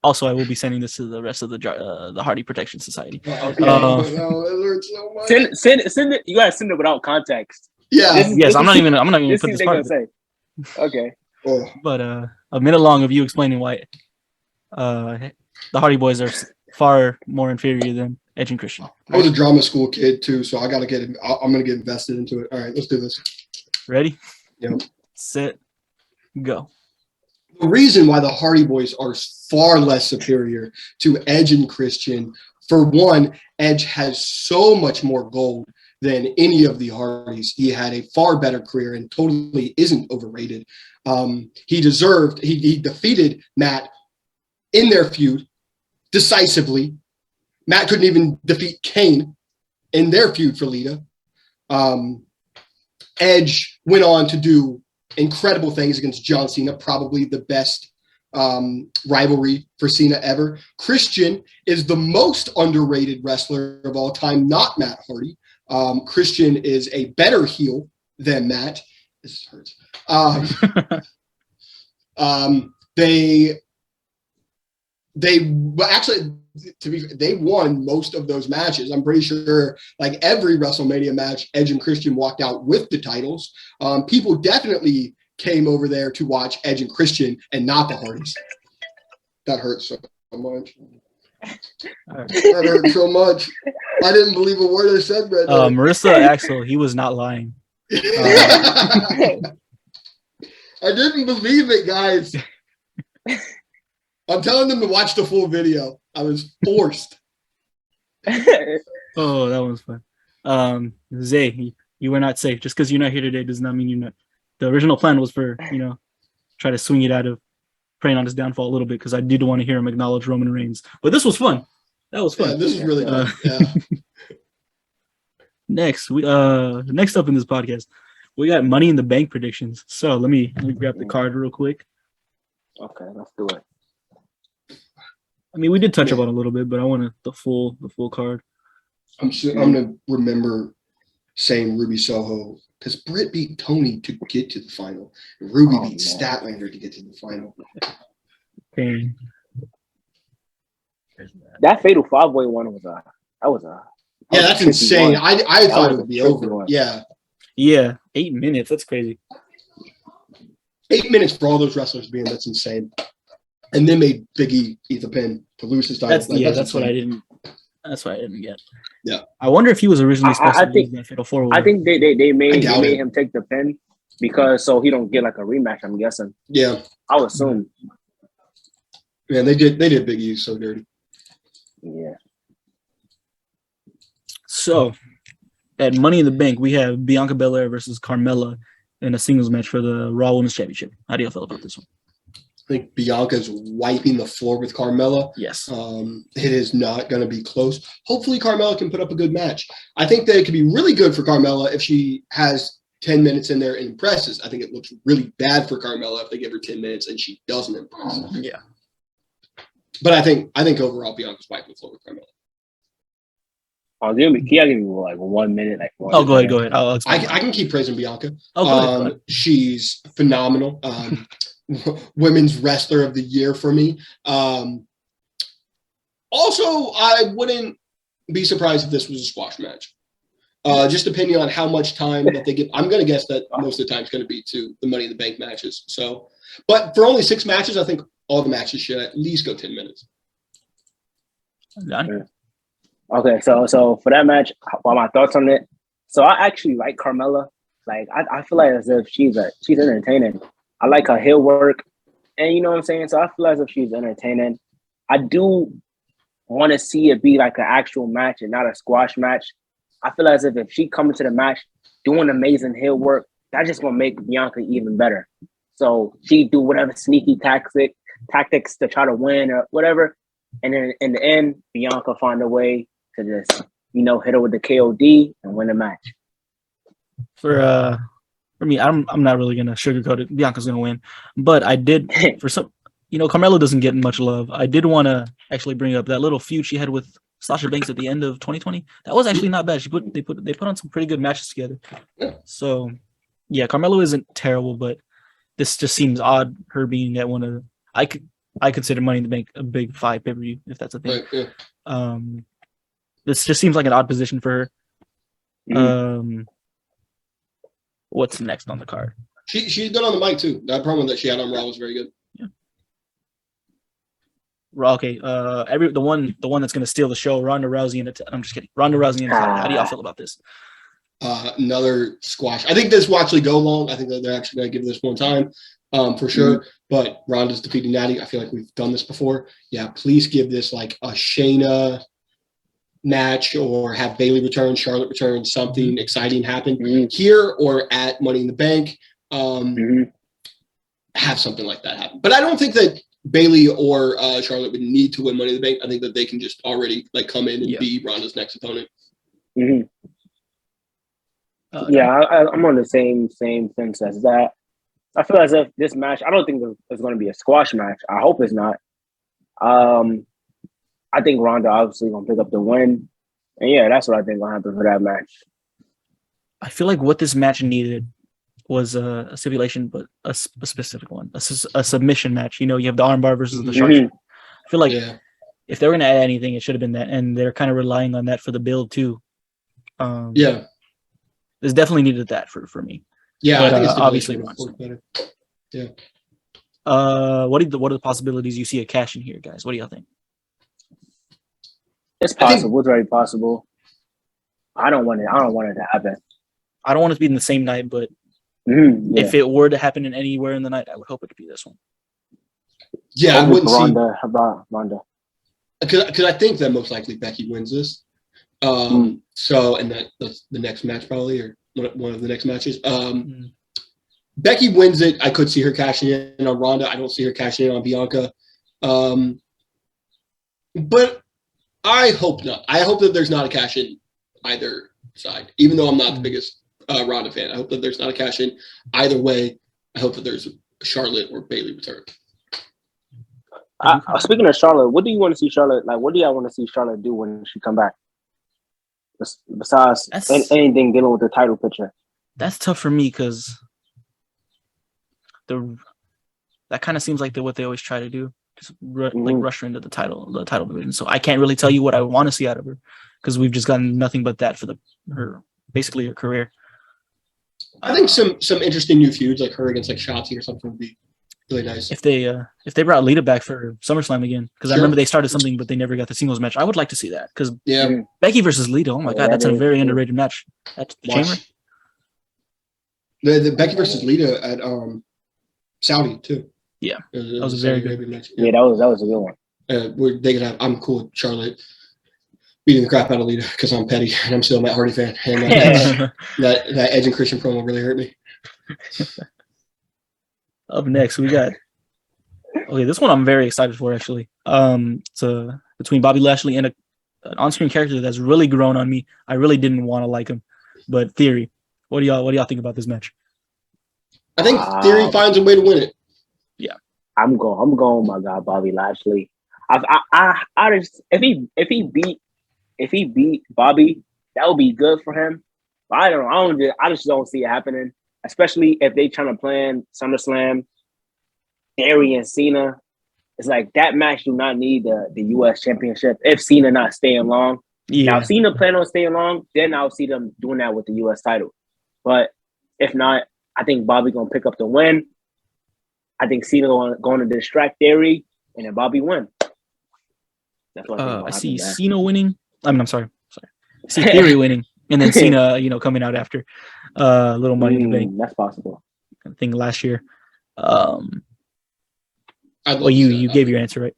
Also, I will be sending this to the rest of the Hardy Protection Society. Okay. Uh, No, it hurts so much. Send it. You gotta send it without context. Yeah. Yes, I'm not even gonna This put is this what part. they gonna say. Okay. Oh, But a minute long of you explaining why the Hardy Boys are far more inferior than Edge and Christian. I was a drama school kid too, so I gotta get. I'm gonna get invested into it. All right, let's do this. Ready? Yep. Set. Go. The reason why the Hardy Boys are far less superior to Edge and Christian, for one, Edge has so much more gold than any of the Hardys. He had a far better career and totally isn't overrated. He defeated Matt in their feud decisively. Matt couldn't even defeat Kane in their feud for Lita. Edge went on to do incredible things against John Cena, probably the best rivalry for Cena ever. Christian is the most underrated wrestler of all time, not Matt Hardy. Christian is a better heel than Matt. This hurts. They won most of those matches. I'm pretty sure like every WrestleMania match, Edge and Christian walked out with the titles. People definitely came over there to watch Edge and Christian and not the Hardys. That hurts so much. That hurt so much. I didn't believe a word I said right now. Marissa Axel, he was not lying. I didn't believe it, guys. I'm telling them to watch the full video. I was forced. Oh, that was fun. Zay, you were not safe. Just because you're not here today does not mean you're not. The original plan was for, try to swing it out of preying on his downfall a little bit because I did want to hear him acknowledge Roman Reigns. But this was fun. That was fun. Yeah, this is really fun. Yeah. Next up in this podcast, we got Money in the Bank predictions. So let me grab the card real quick. Okay, let's do it. I mean, we did touch upon it a little bit, but I want the full card. I'm gonna remember saying Ruby Soho because Britt beat Tony to get to the final. And Ruby beat Statlander to get to the final. Okay. That Fatal 5-Way one was Yeah, that's insane. I thought it would be over. One. Yeah. Yeah, 8 minutes. That's crazy. 8 minutes for all those wrestlers being that's insane. And then made Big E eat the pin to lose his title. That's what I didn't. That's what I didn't get. Yeah. I wonder if he was originally supposed to lose that Fatal 4-Way. I think they made him take the pin because so he don't get like a rematch. I'm guessing. Yeah. I would assume. Man, they did Big E so dirty. Yeah. So, at Money in the Bank, we have Bianca Belair versus Carmella in a singles match for the Raw Women's Championship. How do you feel about this one? I think Bianca's wiping the floor with Carmella. Yes. It is not going to be close. Hopefully, Carmella can put up a good match. I think that it could be really good for Carmella if she has 10 minutes in there and impresses. I think it looks really bad for Carmella if they give her 10 minutes and she doesn't impress. Yeah. But I think overall, Bianca's wiping the floor with Carmella. Oh, can you give me like 1 minute? Like go ahead. I'll explain. I can keep praising Bianca. Go ahead. She's phenomenal. Women's Wrestler of the Year for me. Also, I wouldn't be surprised if this was a squash match. Just depending on how much time that they give. I'm going to guess that most of the time it's going to be to the Money in the Bank matches. So, but for only 6 matches, I think all the matches should at least go 10 minutes. Done. Okay, so for that match, what my thoughts on it? So I actually like Carmella. Like I feel like as if she's entertaining. I like her heel work, and you know what I'm saying. So I feel as if she's entertaining. I do want to see it be like an actual match and not a squash match. I feel as if she comes to the match doing amazing heel work, that's just gonna make Bianca even better. So she do whatever sneaky tactic tactics to try to win or whatever. And then in the end, Bianca find a way to just, hit her with the KOD and win the match. For me, I'm not really gonna sugarcoat it. Bianca's gonna win, but I did for some. Carmella doesn't get much love. I did want to actually bring up that little feud she had with Sasha Banks at the end of 2020. That was actually not bad. They put on some pretty good matches together. So, yeah, Carmelo isn't terrible, but this just seems odd. Her being at one of I consider Money in the Bank a big 5 pay-per-view if that's a thing. Right, yeah. This just seems like an odd position for her. What's next on the card? She's good on the mic too. That promo that she had on Raw was very good. Okay, the one that's gonna steal the show, Ronda Rousey I'm just kidding. Ronda Rousey and how do y'all feel about this? Another squash. I think this will actually go long. I think that they're actually gonna give this one time, for sure. But Ronda's defeating Natty. I feel like we've done this before. Yeah, please give this like a Shayna match or have Bayley return, Charlotte return, something exciting happen here or at Money in the Bank. Have something like that happen. But I don't think that Bayley or Charlotte would need to win Money in the Bank. I think that they can just already come in and be Ronda's next opponent. I'm on the same fence as that. I feel as if this match, I don't think it's going to be a squash match. I hope it's not. I think Ronda obviously going to pick up the win. And yeah, that's what I think will happen for that match. I feel like what this match needed was a stipulation, but a specific one, a submission match. You have the armbar versus the sharpshooter. I feel like if they were going to add anything, it should have been that, and they're kind of relying on that for the build too. This definitely needed that for me. Yeah, but, I think it's obviously better. Yeah. What are the possibilities you see of cash in here, guys? What do y'all think? It's possible. It's very possible. I don't want it to happen. I don't want it to be in the same night, but if it were to happen in anywhere in the night, I would hope it to be this one. Yeah, I wouldn't Ronda. How about Ronda? Because I think that most likely Becky wins this. So, and that's the next match probably, or one of the next matches. Becky wins it. I could see her cashing in on Ronda. I don't see her cashing in on Bianca. But I hope not. I hope that there's not a cash in either side, even though I'm not the biggest Ronda fan. I hope that there's not a cash in either way. I hope that there's a Charlotte or Bayley return. Speaking of Charlotte, what do you want to see Charlotte, like, what do y'all want to see Charlotte do when she come back? Besides anything dealing with the title picture. That's tough for me because that kind of seems like what they always try to do. Just rush her into the title division. So I can't really tell you what I want to see out of her because we've just gotten nothing but that for her career. I think some interesting new feuds like her against like Shotzi or something would be really nice. If they brought Lita back for SummerSlam again, because I remember they started something but they never got the singles match. I would like to see that because Becky versus Lita. Oh my god, that's a very underrated match at the Chamber. The Becky versus Lita at Saudi too. Yeah, that was a very good match. Yeah, that was a good one. Where they could have. I'm cool with Charlotte beating the crap out of Lita because I'm petty and I'm still a Matt Hardy fan. And that Edge and Christian promo really hurt me. Up next, we got this one I'm very excited for actually. It's between Bobby Lashley and an on-screen character that's really grown on me. I really didn't want to like him, but Theory. What do y'all think about this match? I think Theory finds a way to win it. Yeah, I'm going. My God, Bobby Lashley. I just if he beat Bobby, that would be good for him. But I just don't see it happening. Especially if they trying to plan SummerSlam, Theory and Cena. It's like that match do not need the U.S. Championship if Cena not staying long. Yeah. Now, if Cena plan on staying long, then I'll see them doing that with the U.S. title. But if not, I think Bobby going to pick up the win. I think Cena going to distract Theory, and then Bobby win. That's what I see Cena winning. I'm sorry. I see Theory winning, and then Cena, coming out after little Money in the Bank. That's possible. I think last year. You gave your answer, right,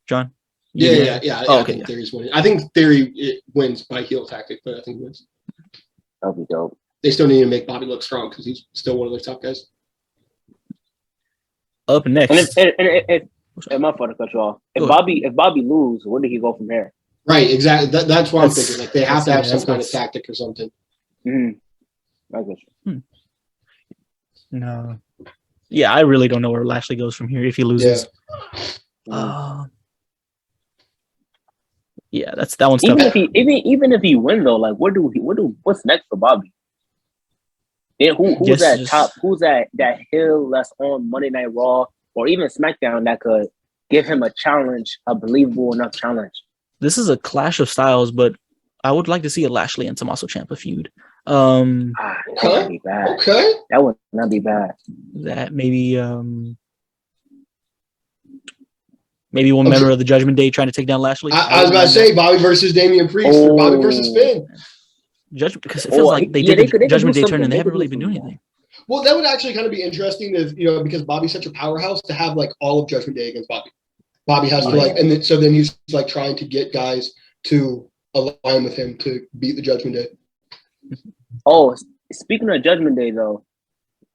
John? Yeah. Oh, I think Theory's winning. I think Theory wins by heel tactic, but I think he wins. That'll be dope. They still need to make Bobby look strong because he's still one of their top guys. Up next. And My fault to cut you off. Go If Bobby lose, where did he go from here? Right, exactly. That's what I'm That's- thinking. Like they have to have some that's kind of what's- tactic or something. I guess. No. Yeah, I really don't know where Lashley goes from here if he loses. Yeah, that one's tough. Even if he win though, like what's next for Bobby? And who's that top? Who's that heel that's on Monday Night Raw or even SmackDown that could give him a challenge, a believable enough challenge? This is a clash of styles, but I would like to see a Lashley and Tommaso Ciampa feud. That wouldn't be bad. Okay. That would not be bad. That maybe one member of the Judgment Day trying to take down Lashley. I was about to say Bobby versus Damian Priest or Bobby versus Finn. Judgment, because it feels like they did the Judgment Day turn and they haven't really been doing anything. Well, that would actually kind of be interesting if, because Bobby's such a powerhouse to have like all of Judgment Day against Bobby. Bobby has to then he's like trying to get guys to align with him to beat the Judgment Day. Oh, speaking of Judgment Day though,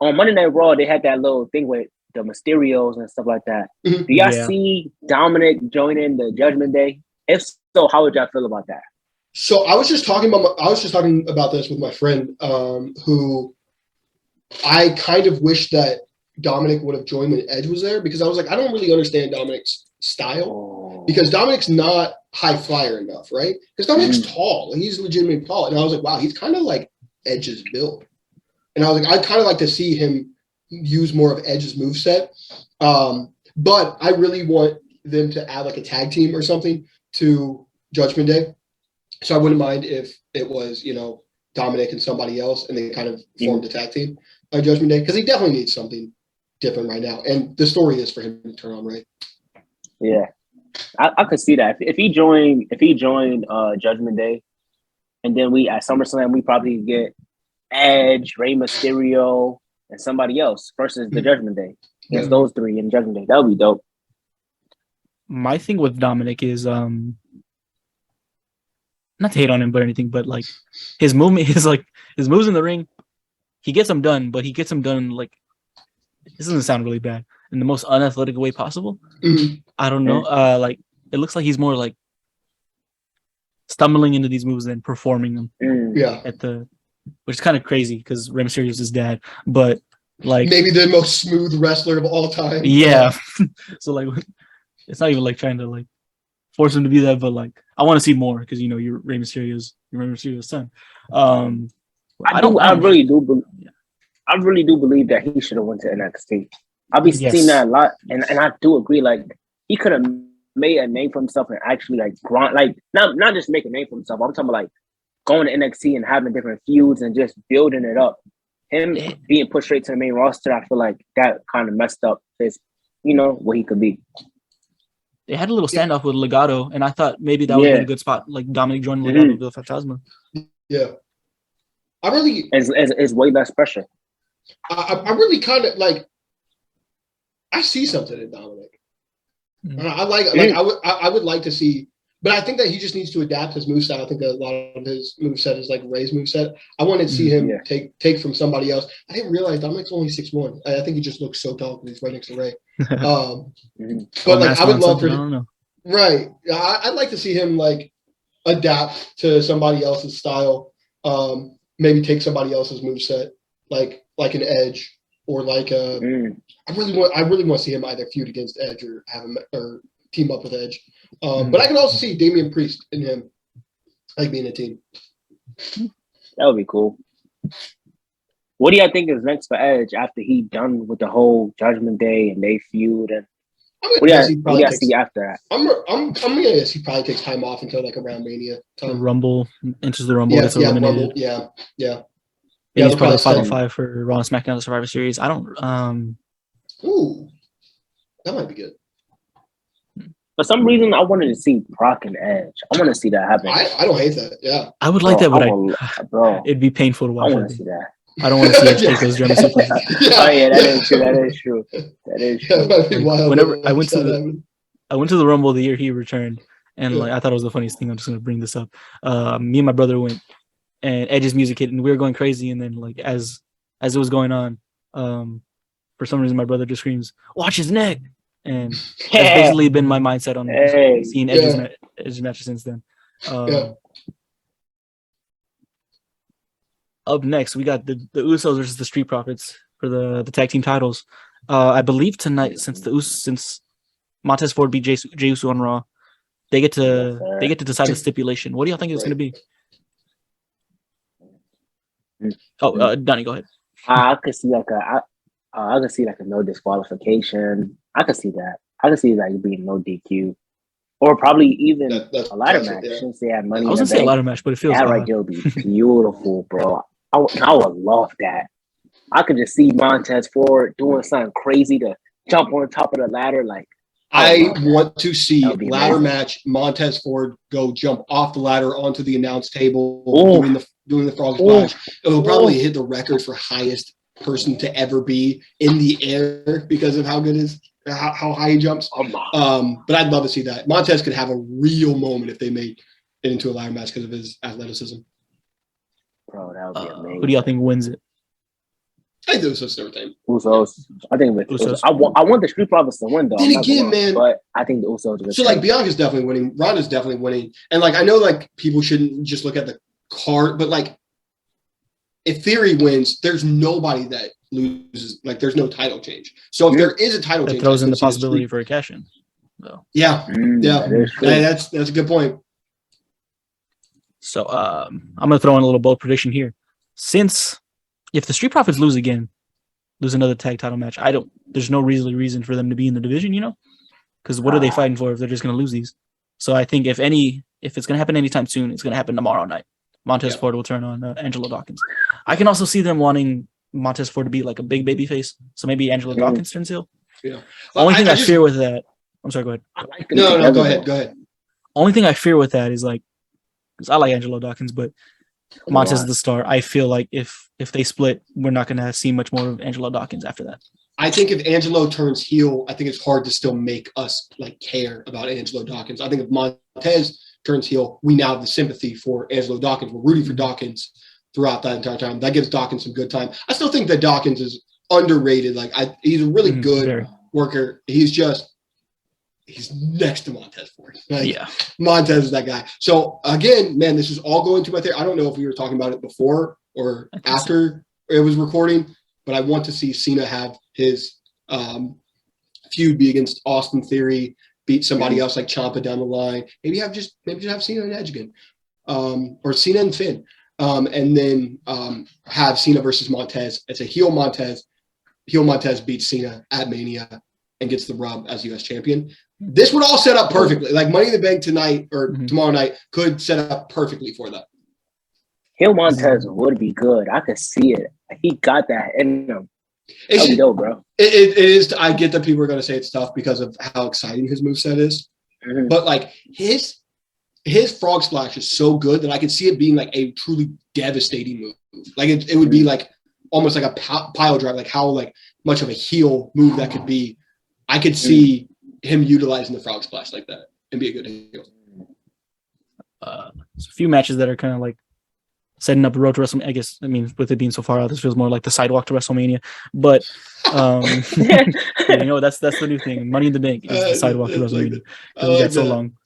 on Monday Night Raw they had that little thing with the Mysterios and stuff like that. Mm-hmm. Do y'all see Dominic joining the Judgment Day? If so, how would y'all feel about that? So I was just talking about this with my friend, who I kind of wish that Dominic would have joined when Edge was there, because I was like, I don't really understand Dominic's style because Dominic's not high flyer enough, right? Because Dominic's tall, he's legitimately tall, and I was like, wow, he's kind of like Edge's build, and I was like, I'd kind of like to see him use more of Edge's moveset, but I really want them to add like a tag team or something to Judgment Day. So I wouldn't mind if it was, Dominic and somebody else, and they kind of formed a tag team on Judgment Day, because he definitely needs something different right now. And the story is for him to turn on, right? Yeah, I could see that. If he joined Judgment Day, and then we at SummerSlam we probably get Edge, Rey Mysterio, and somebody else versus the Judgment Day. Against those three in Judgment Day, that would be dope. My thing with Dominic is not to hate on him but anything, but like his movement is like his moves in the ring, he gets them done, but he gets them done like, this doesn't sound really bad, in the most unathletic way possible. I don't know. Like it looks like he's more like stumbling into these moves than performing them. Which is kind of crazy because Rey Mysterio is his dad, but like maybe the most smooth wrestler of all time. Yeah. So like it's not even like trying to like force him to be that, but like I want to see more because you're Rey Mysterio's son. I really do believe that he should have went to NXT. I'll be seeing that a lot, and I do agree. Like he could have made a name for himself and actually like grind, like not just make a name for himself. I'm talking about like going to NXT and having different feuds and just building it up. Him being pushed straight to the main roster, I feel like that kind of messed up his, what he could be. They had a little standoff with Legado, and I thought maybe that would be a good spot, like Dominic joining Legado with Fantasma. Yeah, I really it's way less pressure. I really kind of like. I see something in Dominic. I would like to see, but I think that he just needs to adapt his moveset. I think a lot of his moveset is like Ray's moveset. I wanted to see him take from somebody else. I didn't realize Dominic's only 6'1". I think he just looks so tall because he's right next to Ray. But like, I would love for him. Right. I'd like to see him like adapt to somebody else's style. Maybe take somebody else's moveset, like an Edge or like a. I really want to see him either feud against Edge or have him or team up with Edge. But I can also see Damian Priest and him like being a team. That would be cool. What do y'all think is next for Edge after he done with the whole Judgment Day and they feud? And what do y'all see after that? I'm gonna guess he probably takes time off until like around Mania time. Rumble, enters the Rumble, gets eliminated. Rumble, yeah. He's probably 5-5 for Raw and SmackDown, the Survivor Series. I don't. Ooh, that might be good. For some reason, I wanted to see Brock and Edge. I want to see that happen. I don't hate that. Yeah, I would like that, but it'd be painful to watch. I want to see that. I don't want to see Edge take those German suplexes. Oh yeah, that is true. Whenever I went to the Rumble the year he returned, and like I thought it was the funniest thing. I'm just gonna bring this up. Me and my brother went, and Edge's music hit, and we were going crazy. And then like as it was going on, for some reason my brother just screams, "Watch his neck!" and that's basically been my mindset on seeing Edge's matches since then. Up next, we got the Usos versus the Street Profits for the tag team titles. I believe tonight, since Montez Ford beat Jey Uso on Raw, they get to decide the stipulation. What do y'all think it's going to be? Oh, Donney, go ahead. I could see like a no disqualification. I could see that. I could see like being no DQ, or probably even a ladder match since they had money. I was gonna say a ladder match, but it feels that right there would be beautiful, bro. I would love that. I could just see Montez Ford doing something crazy to jump on top of the ladder. Like I want to see ladder match Montez Ford go jump off the ladder onto the announce table doing the frog splash. It will probably hit the record for highest person to ever be in the air because of how good how high he jumps. But I'd love to see that. Montez could have a real moment if they made it into a ladder match because of his athleticism. Bro, that would be amazing. Who do y'all think wins it? I think the Usos and everything. Usos. I think with Usos. I want the Street Profits to win though. Then again, man. But I think the Usos. So like Bianca's definitely winning. Ronda's definitely winning. And like I know like people shouldn't just look at the card, but like if Theory wins, there's nobody that loses. Like there's no title change. So if there is a title change, it throws in the possibility for a cash in. So. Yeah, that's a good point. So I'm gonna throw in a little bold prediction here. Since if the Street Profits lose another tag title match, there's no reason for them to be in the division, because what are they fighting for if they're just gonna lose these? So I think if it's gonna happen anytime soon, it's gonna happen tomorrow night. Montez Ford will turn on Angelo Dawkins. I can also see them wanting Montez Ford to be like a big baby face. So maybe Angelo Dawkins turns heel. Yeah. Only thing I fear with that. I'm sorry, go ahead. No, go ahead. Only thing I fear with that is like, because I like Angelo Dawkins, but Montez is the star. I feel like if they split, we're not going to see much more of Angelo Dawkins after that. I think if Angelo turns heel, I think it's hard to still make us like care about Angelo Dawkins. I think if Montez turns heel, we now have the sympathy for Angelo Dawkins. We're rooting for Dawkins throughout that entire time. That gives Dawkins some good time. I still think that Dawkins is underrated. Like he's a really good worker. He's next to Montez Ford. Like, Montez is that guy. So again, man, this is all going to my theory. I don't know if we were talking about it before or after it was recording, but I want to see Cena have his feud be against Austin Theory, beat somebody else like Ciampa down the line. Maybe just have Cena and Edge again, or Cena and Finn, and then have Cena versus Montez. It's a heel Montez. Heel Montez beats Cena at Mania and gets the rub as U.S. champion. This would all set up perfectly. Like Money in the Bank tonight or tomorrow night could set up perfectly for that. Heel Montez would be good. I could see it. He got that in him. That'd be dope, bro. It is. I get that people are going to say it's tough because of how exciting his moveset is. But like his frog splash is so good that I could see it being like a truly devastating move. Like it would be like almost like a pile drive, like how like much of a heel move that could be. I could see him utilizing the frog splash like that and be a good heel. There's a few matches that are kind of like setting up a road to WrestleMania. I guess, with it being so far out, this feels more like the sidewalk to WrestleMania. But that's the new thing. Money in the Bank is the sidewalk to WrestleMania. We got so long.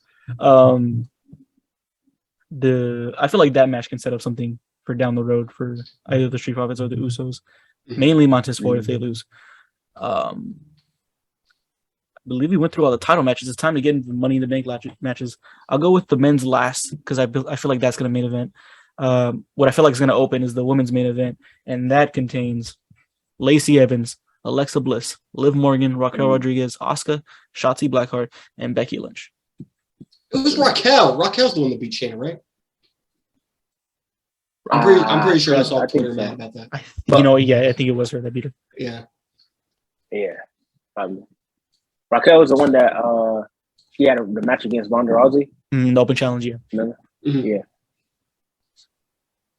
I feel like that match can set up something for down the road for either the Street Profits or the Usos. Mainly Montez Ford if they lose. I believe we went through all the title matches. It's time to get into the Money in the Bank matches. I'll go with the men's last because I feel like that's going to main event. What I feel like is going to open is the women's main event, and that contains Lacey Evans, Alexa Bliss, Liv Morgan, Raquel Rodriguez, Asuka, Shotzi Blackheart, and Becky Lynch. It was Raquel. Raquel's the one that beat Shayna, right? I'm pretty sure I saw Twitter mad about that. I think it was her that beat her. Yeah. Raquel was the one that she had the match against Ronda Rousey. The open challenge, yeah. Yeah.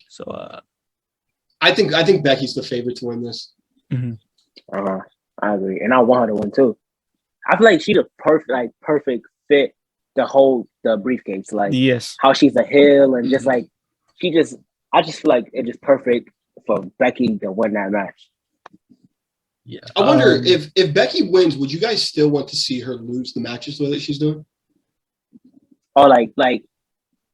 So I think Becky's the favorite to win this. I agree, and I want her to win too. I feel like she's the perfect fit to hold the briefcase. Like how she's a heel and just like I just feel like it's just perfect for Becky to win that match. Yeah. I wonder if Becky wins, would you guys still want to see her lose the matches the way that she's doing? Or like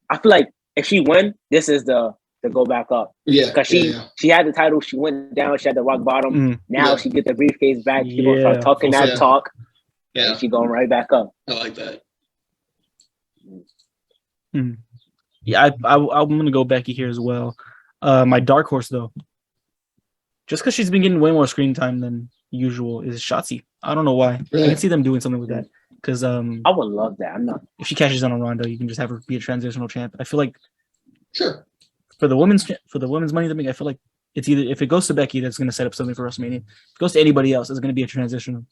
I feel like if she win, this is the go back up. Yeah, because she had the title, she went down, she had the rock bottom. Now she get the briefcase back. She gonna start talking that talk. Yeah, and she going right back up. I like that. Yeah, I'm gonna go Becky here as well. My dark horse though, just because she's been getting way more screen time than usual, is Shotzi. I don't know why. Really? I can see them doing something with that because I would love that. I'm not. If she cashes in on Ronda, you can just have her be a transitional champ. I feel like sure for the women's Money in the Bank, I feel like it's either if it goes to Becky, that's going to set up something for WrestleMania. If it goes to anybody else, it's going to be a transition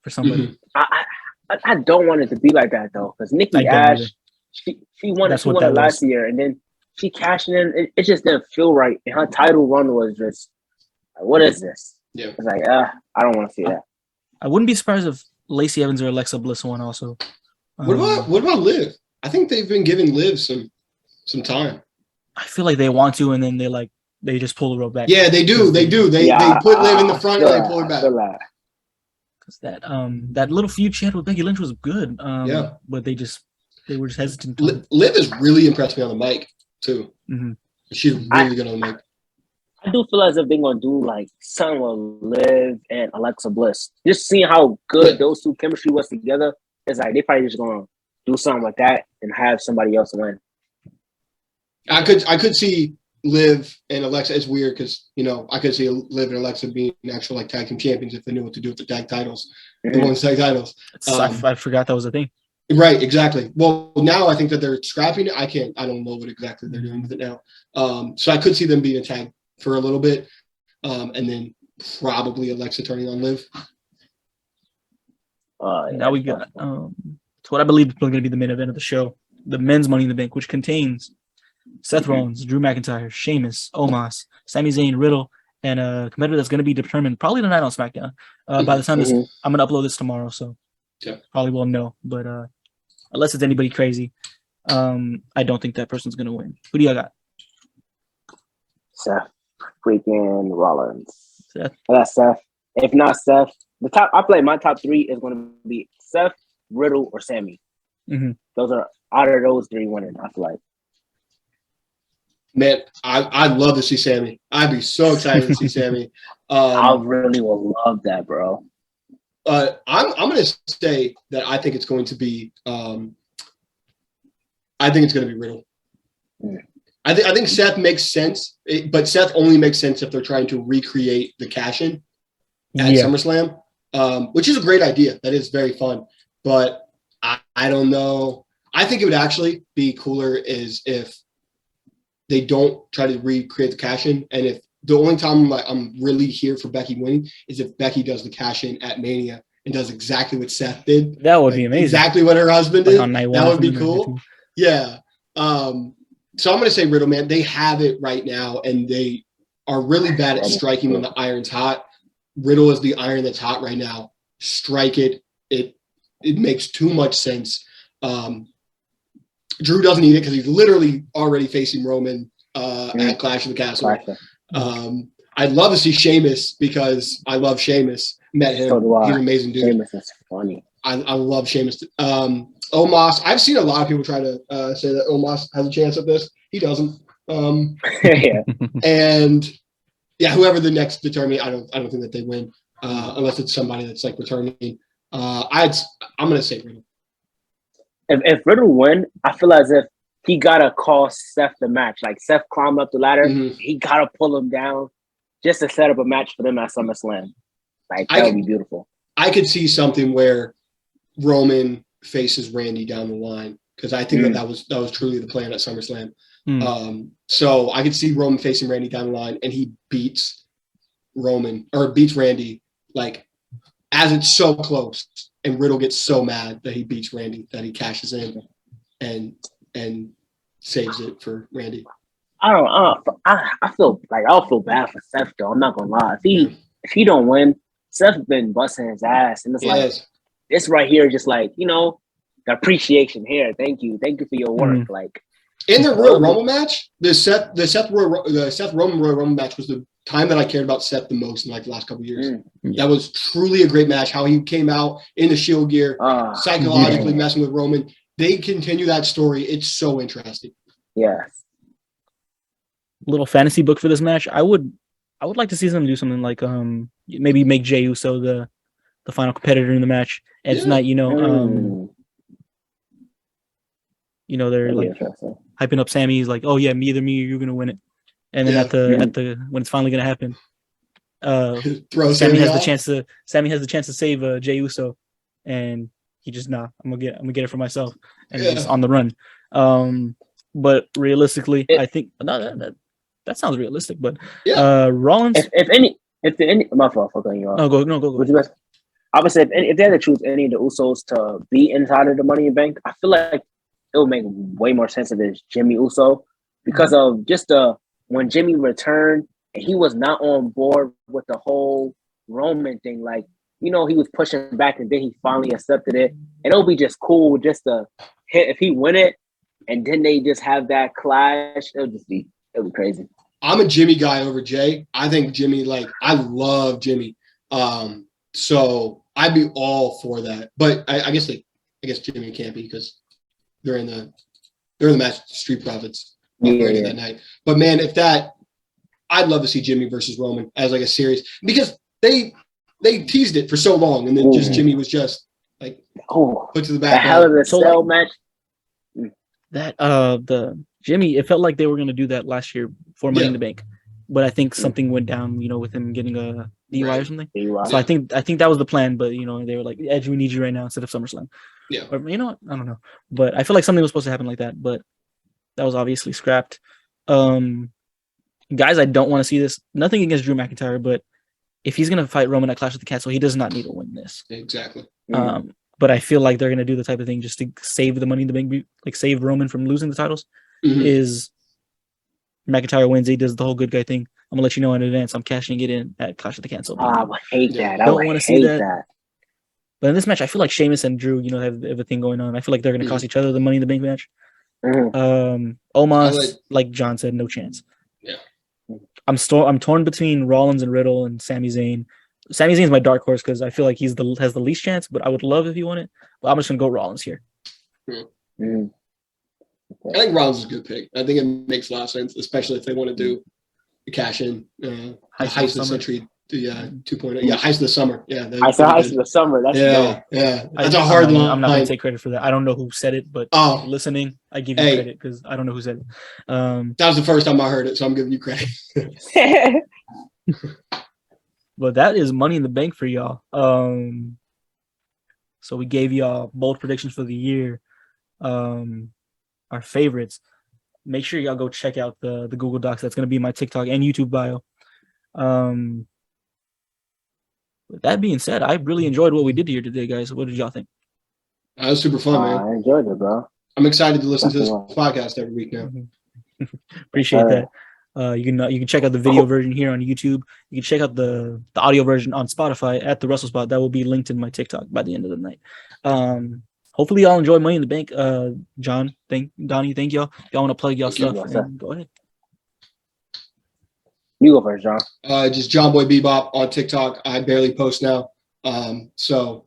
for somebody. I don't want it to be like that though, because Nikki Ash, she won it last year, and then she cashed in. It just didn't feel right, and her title run was just like, what is this? Yeah, it's like I don't want to see that. I wouldn't be surprised if Lacey Evans or Alexa Bliss won also. What about Liv? I think they've been giving Liv some time. I feel like they want to, and then they just pull the rope back. Yeah, they do. They put Liv in the front and they pull her back. Because that little feud she had with Becky Lynch was good. But they were just hesitant. Liv has really impressed me on the mic too. Mm-hmm. She's really good on the mic. I do feel as if they're gonna do like something with Liv and Alexa Bliss. Just seeing how good those two chemistry was together, it's like they probably just gonna do something like that and have somebody else win. I could see Liv and Alexa. It's weird because I could see Liv and Alexa being actual like tag team champions if they knew what to do with the tag titles. Mm-hmm. The women's tag titles. I forgot that was a thing. Right, exactly. Well, now I think that they're scrapping it. I don't know what exactly they're doing with it now. So I could see them being a tag for a little bit, and then probably Alexa turning on Liv. Now we got it's what I believe is going to be the main event of the show, the men's Money in the Bank, which contains Seth Rollins, Drew McIntyre, Sheamus, Omos, Sami Zayn, Riddle, and a competitor that's going to be determined probably tonight on SmackDown. By the time I'm going to upload this tomorrow, so probably won't know. But unless it's anybody crazy, I don't think that person's going to win. Who do you got? Seth freaking Rollins. Seth. I got Seth. If not Seth, I play my top three is going to be Seth, Riddle, or Sammy. Mm-hmm. Those are out of those three winning. I feel like. Man, I'd love to see Sammy. I'd be so excited to see Sammy. I really would love that, bro. I'm going to say that I think it's going to be. I think it's going to be Riddle. Mm. I think Seth makes sense, but Seth only makes sense if they're trying to recreate the cash-in at SummerSlam, which is a great idea. That is very fun, but I don't know. I think it would actually be cooler is if they don't try to recreate the cash-in, and if the only time I'm really here for Becky winning is if Becky does the cash-in at Mania and does exactly what Seth did. That would be amazing. Exactly what her husband did. That would be cool. Yeah. So I'm going to say Riddle, man. They have it right now, and they are really bad at striking when the iron's hot. Riddle is the iron that's hot right now. Strike it. It makes too much sense. Drew doesn't need it because he's literally already facing Roman at Clash of the Castle. I'd love to see Sheamus because I love Sheamus. Met him. So he's an amazing dude. Sheamus is funny. I love Sheamus. Omos, I've seen a lot of people try to say that Omos has a chance at this. He doesn't. And whoever the next determinant, I don't think that they win unless it's somebody that's like returning. I'm gonna say Riddle. If Riddle win, I feel as if he gotta cost Seth the match. Like Seth climbed up the ladder, he gotta pull him down just to set up a match for them at SummerSlam. Like that would be beautiful. I could see something where Roman faces Randy down the line because I think that was truly the plan at SummerSlam. So I could see Roman facing Randy down the line, and he beats Randy like as it's so close, and Riddle gets so mad that he beats Randy that he cashes in and saves it for Randy. I don't. I feel like I'll feel bad for Seth though. I'm not gonna lie. If he don't win, Seth's been busting his ass, and it's like this right here, just like the appreciation here. Thank you for your work. Like in the Royal Rumble match, the Seth Roman Royal Rumble match was the time that I cared about Seth the most in like the last couple of years. Yeah. That was truly a great match. How he came out in the Shield gear, psychologically messing with Roman. They continue that story. It's so interesting. Yeah. Little fantasy book for this match. I would like to see them do something like maybe make Jey Uso the final competitor in the match. And tonight, they're like hyping up Sammy. He's like, oh yeah, either me or you're gonna win it. And then at the when it's finally gonna happen, Sammy has the chance to save Jey Uso, and he just I'm gonna get it for myself, and he's on the run. But realistically, I think that sounds realistic. But Rollins, if any, my fault for cutting you off. Go. Would you guys? I would say if they had to choose any of the Usos to be inside of the Money in the Bank, I feel like it would make way more sense if it's Jimmy Uso because of just when Jimmy returned and he was not on board with the whole Roman thing. Like, he was pushing back and then he finally accepted it. And it'll be just cool just to hit if he win it and then they just have that clash. It'll be crazy. I'm a Jimmy guy over Jay. I think Jimmy, I love Jimmy. So I'd be all for that. But I guess Jimmy can't be because they're in the match Street Profits that night. But man, I'd love to see Jimmy versus Roman as like a series because they teased it for so long and then Jimmy was just put to the back. The Hell of a Cell match. The Jimmy, it felt like they were going to do that last year for Money in the Bank, but I think something went down, with him getting a DUI or something. So I think that was the plan, but they were like, Edge, we need you right now instead of SummerSlam. Yeah. Or, I don't know, but I feel like something was supposed to happen like that, but that was obviously scrapped. Guys, I don't want to see this. Nothing against Drew McIntyre, but if he's going to fight Roman at Clash of the Castle, he does not need to win this. Exactly. But I feel like they're going to do the type of thing just to save the Money in the Bank, like save Roman from losing the titles. Is McIntyre wins, he does the whole good guy thing. I'm gonna let you know in advance. I'm cashing it in at Clash of the Castle. I would hate that. Don't want to see that. But in this match, I feel like Sheamus and Drew, have everything going on. I feel like they're gonna cost each other the Money in the Bank match. Omos, like John said, no chance. Yeah. I'm torn between Rollins and Riddle and Sami Zayn. Sami Zayn's my dark horse because I feel like has the least chance, but I would love if he won it. But I'm just gonna go Rollins here. I think Rollins is a good pick. I think it makes a lot of sense, especially if they want to do the cash in, heist of the century, 2.0. Yeah, heist of the summer. Yeah, heist of the summer. That's yeah. That's a hard line. I'm not gonna take credit for that. I don't know who said it, but listening, I give you credit because I don't know who said it. That was the first time I heard it, so I'm giving you credit. But that is Money in the Bank for y'all. So we gave y'all bold predictions for the year. Our favorites. Make sure y'all go check out the Google Docs. That's going to be in my TikTok and YouTube bio. With that being said, I really enjoyed what we did here today, guys. What did y'all think? That was super fun, man. I enjoyed it, bro. I'm excited to listen to this podcast every week now. Appreciate that. You can check out the video version here on YouTube. You can check out the audio version on Spotify at the Wrestlespot. That will be linked in my TikTok by the end of the night. Hopefully y'all enjoy Money in the Bank. John, Donney, thank y'all. If y'all want to plug y'all stuff, go ahead. You go first, John. Just John Boy Bebop on TikTok. I barely post now. So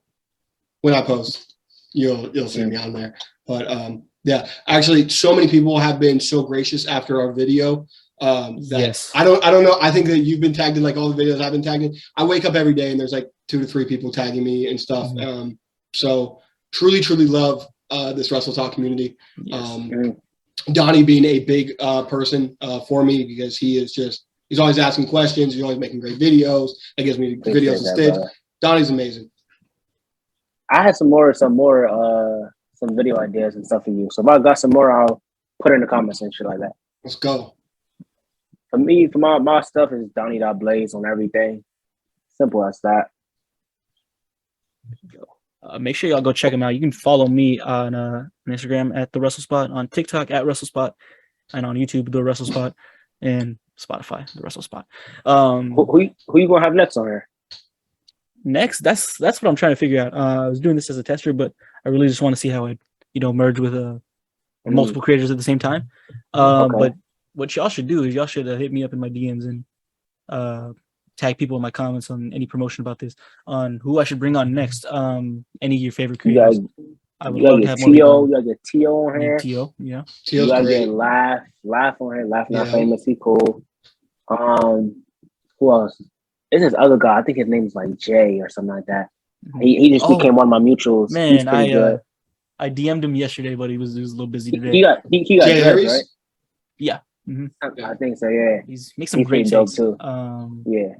when I post, you'll see me on there. But actually so many people have been so gracious after our video. Yes. I don't know. I think that you've been tagged in like all the videos I've been tagged in. I wake up every day and there's like 2 to 3 people tagging me and stuff. So truly love this Wrestle Talk community. Yes. Donney being a big person for me because he's always asking questions. He's always making great videos. That gives me videos instead. Donnie's amazing. I had some video ideas and stuff for you. So if I got some more, I'll put it in the comments and shit like that. Let's go. For me, for my stuff is Donney.Blaze on everything. Simple as that. Make sure y'all go check him out. You can follow me on Instagram at the Wrestlespot, on TikTok at Wrestlespot, and on YouTube the Wrestlespot, and Spotify the Wrestlespot. Who you gonna have next on here? Next, that's what I'm trying to figure out. I was doing this as a tester, but I really just want to see how it merge with multiple creators at the same time. But what y'all should do is y'all should hit me up in my DMs and tag people in my comments on any promotion about this, on who I should bring on next. Any of your favorite You gotta, creators. I would you gotta love to get have more people T.O. on. You gotta get T.O. on here. T.O., yeah. You Teal's gotta great. get Laugh on here. Laugh Not Yeah. Famous. He cool. Who else? It's this other guy. I think his name's like Jay or something like that. He just became one of my mutuals. He's Man, pretty good. I DM'd him yesterday, but he was a little busy today. He got Jay dreads, Harris? right? Yeah. Mm-hmm. I think so. Yeah. He's makes some He's great pretty dope takes. too. Yeah.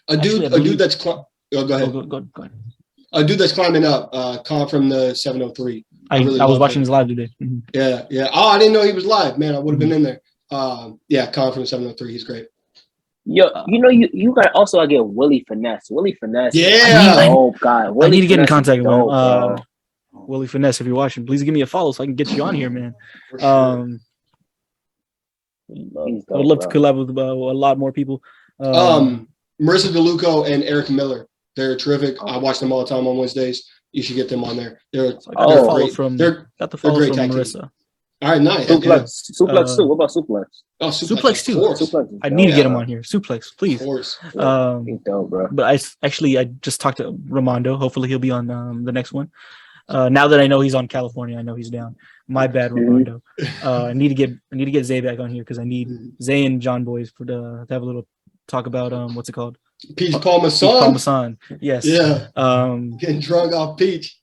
A dude that's go ahead. Go ahead. A dude that's climbing up. Con from the 703. I really was love watching him. his live today. Mm-hmm. Yeah. Oh, I didn't know he was live. Man, I would have been in there. Con from the 703. He's great. Yo, you got also get Willie Finesse. Willie Finesse. Yeah. Dope guy. I need to get in contact with him. bro. Willie Finesse, if you're watching, please give me a follow so I can get you on here, man. For sure. I would love to collab with a lot more people. Marissa DeLuco and Eric Miller. They're terrific. I watch them all the time on Wednesdays. You should get them on there. They're got the follow great. from They're great great tag team. Marissa. All right, nice. Suplex too. What about Suplex? Oh, Suplex too. Of course. Suplex is I need to dope. get him on here. Suplex, please. Of course. He's dope, bro. But I just talked to Ramondo. Hopefully he'll be on the next one. Now that I know he's on California, I know he's down. My bad, Ramondo. I need to get Zay back on here because I need Zay and John Boys to have a little talk about what's it called? Peach Parmesan. Peach Parmesan. Yes. Yeah. Um, Getting drunk off peach.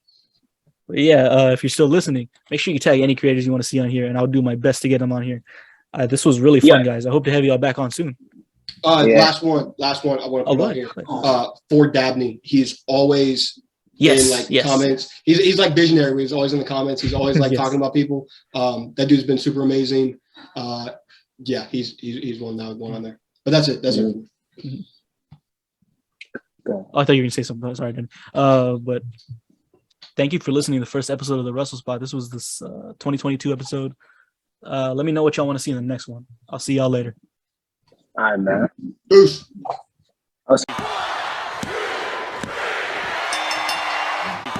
But yeah, if you're still listening, make sure you tag any creators you want to see on here, and I'll do my best to get them on here. This was really fun, guys. I hope to have y'all back on soon. Last one. I want to put on here. For Dabney, he's always in comments. He's like visionary. He's always in the comments. He's always like talking about people. That dude's been super amazing. He's one that would go on there. But that's it. That's it. Oh, I thought you were gonna say something. Sorry, then. But thank you for listening to the first episode of the Wrestlespot. This was this 2022 episode. Let me know what y'all want to see in the next one. I'll see y'all later. All right, man. Oof.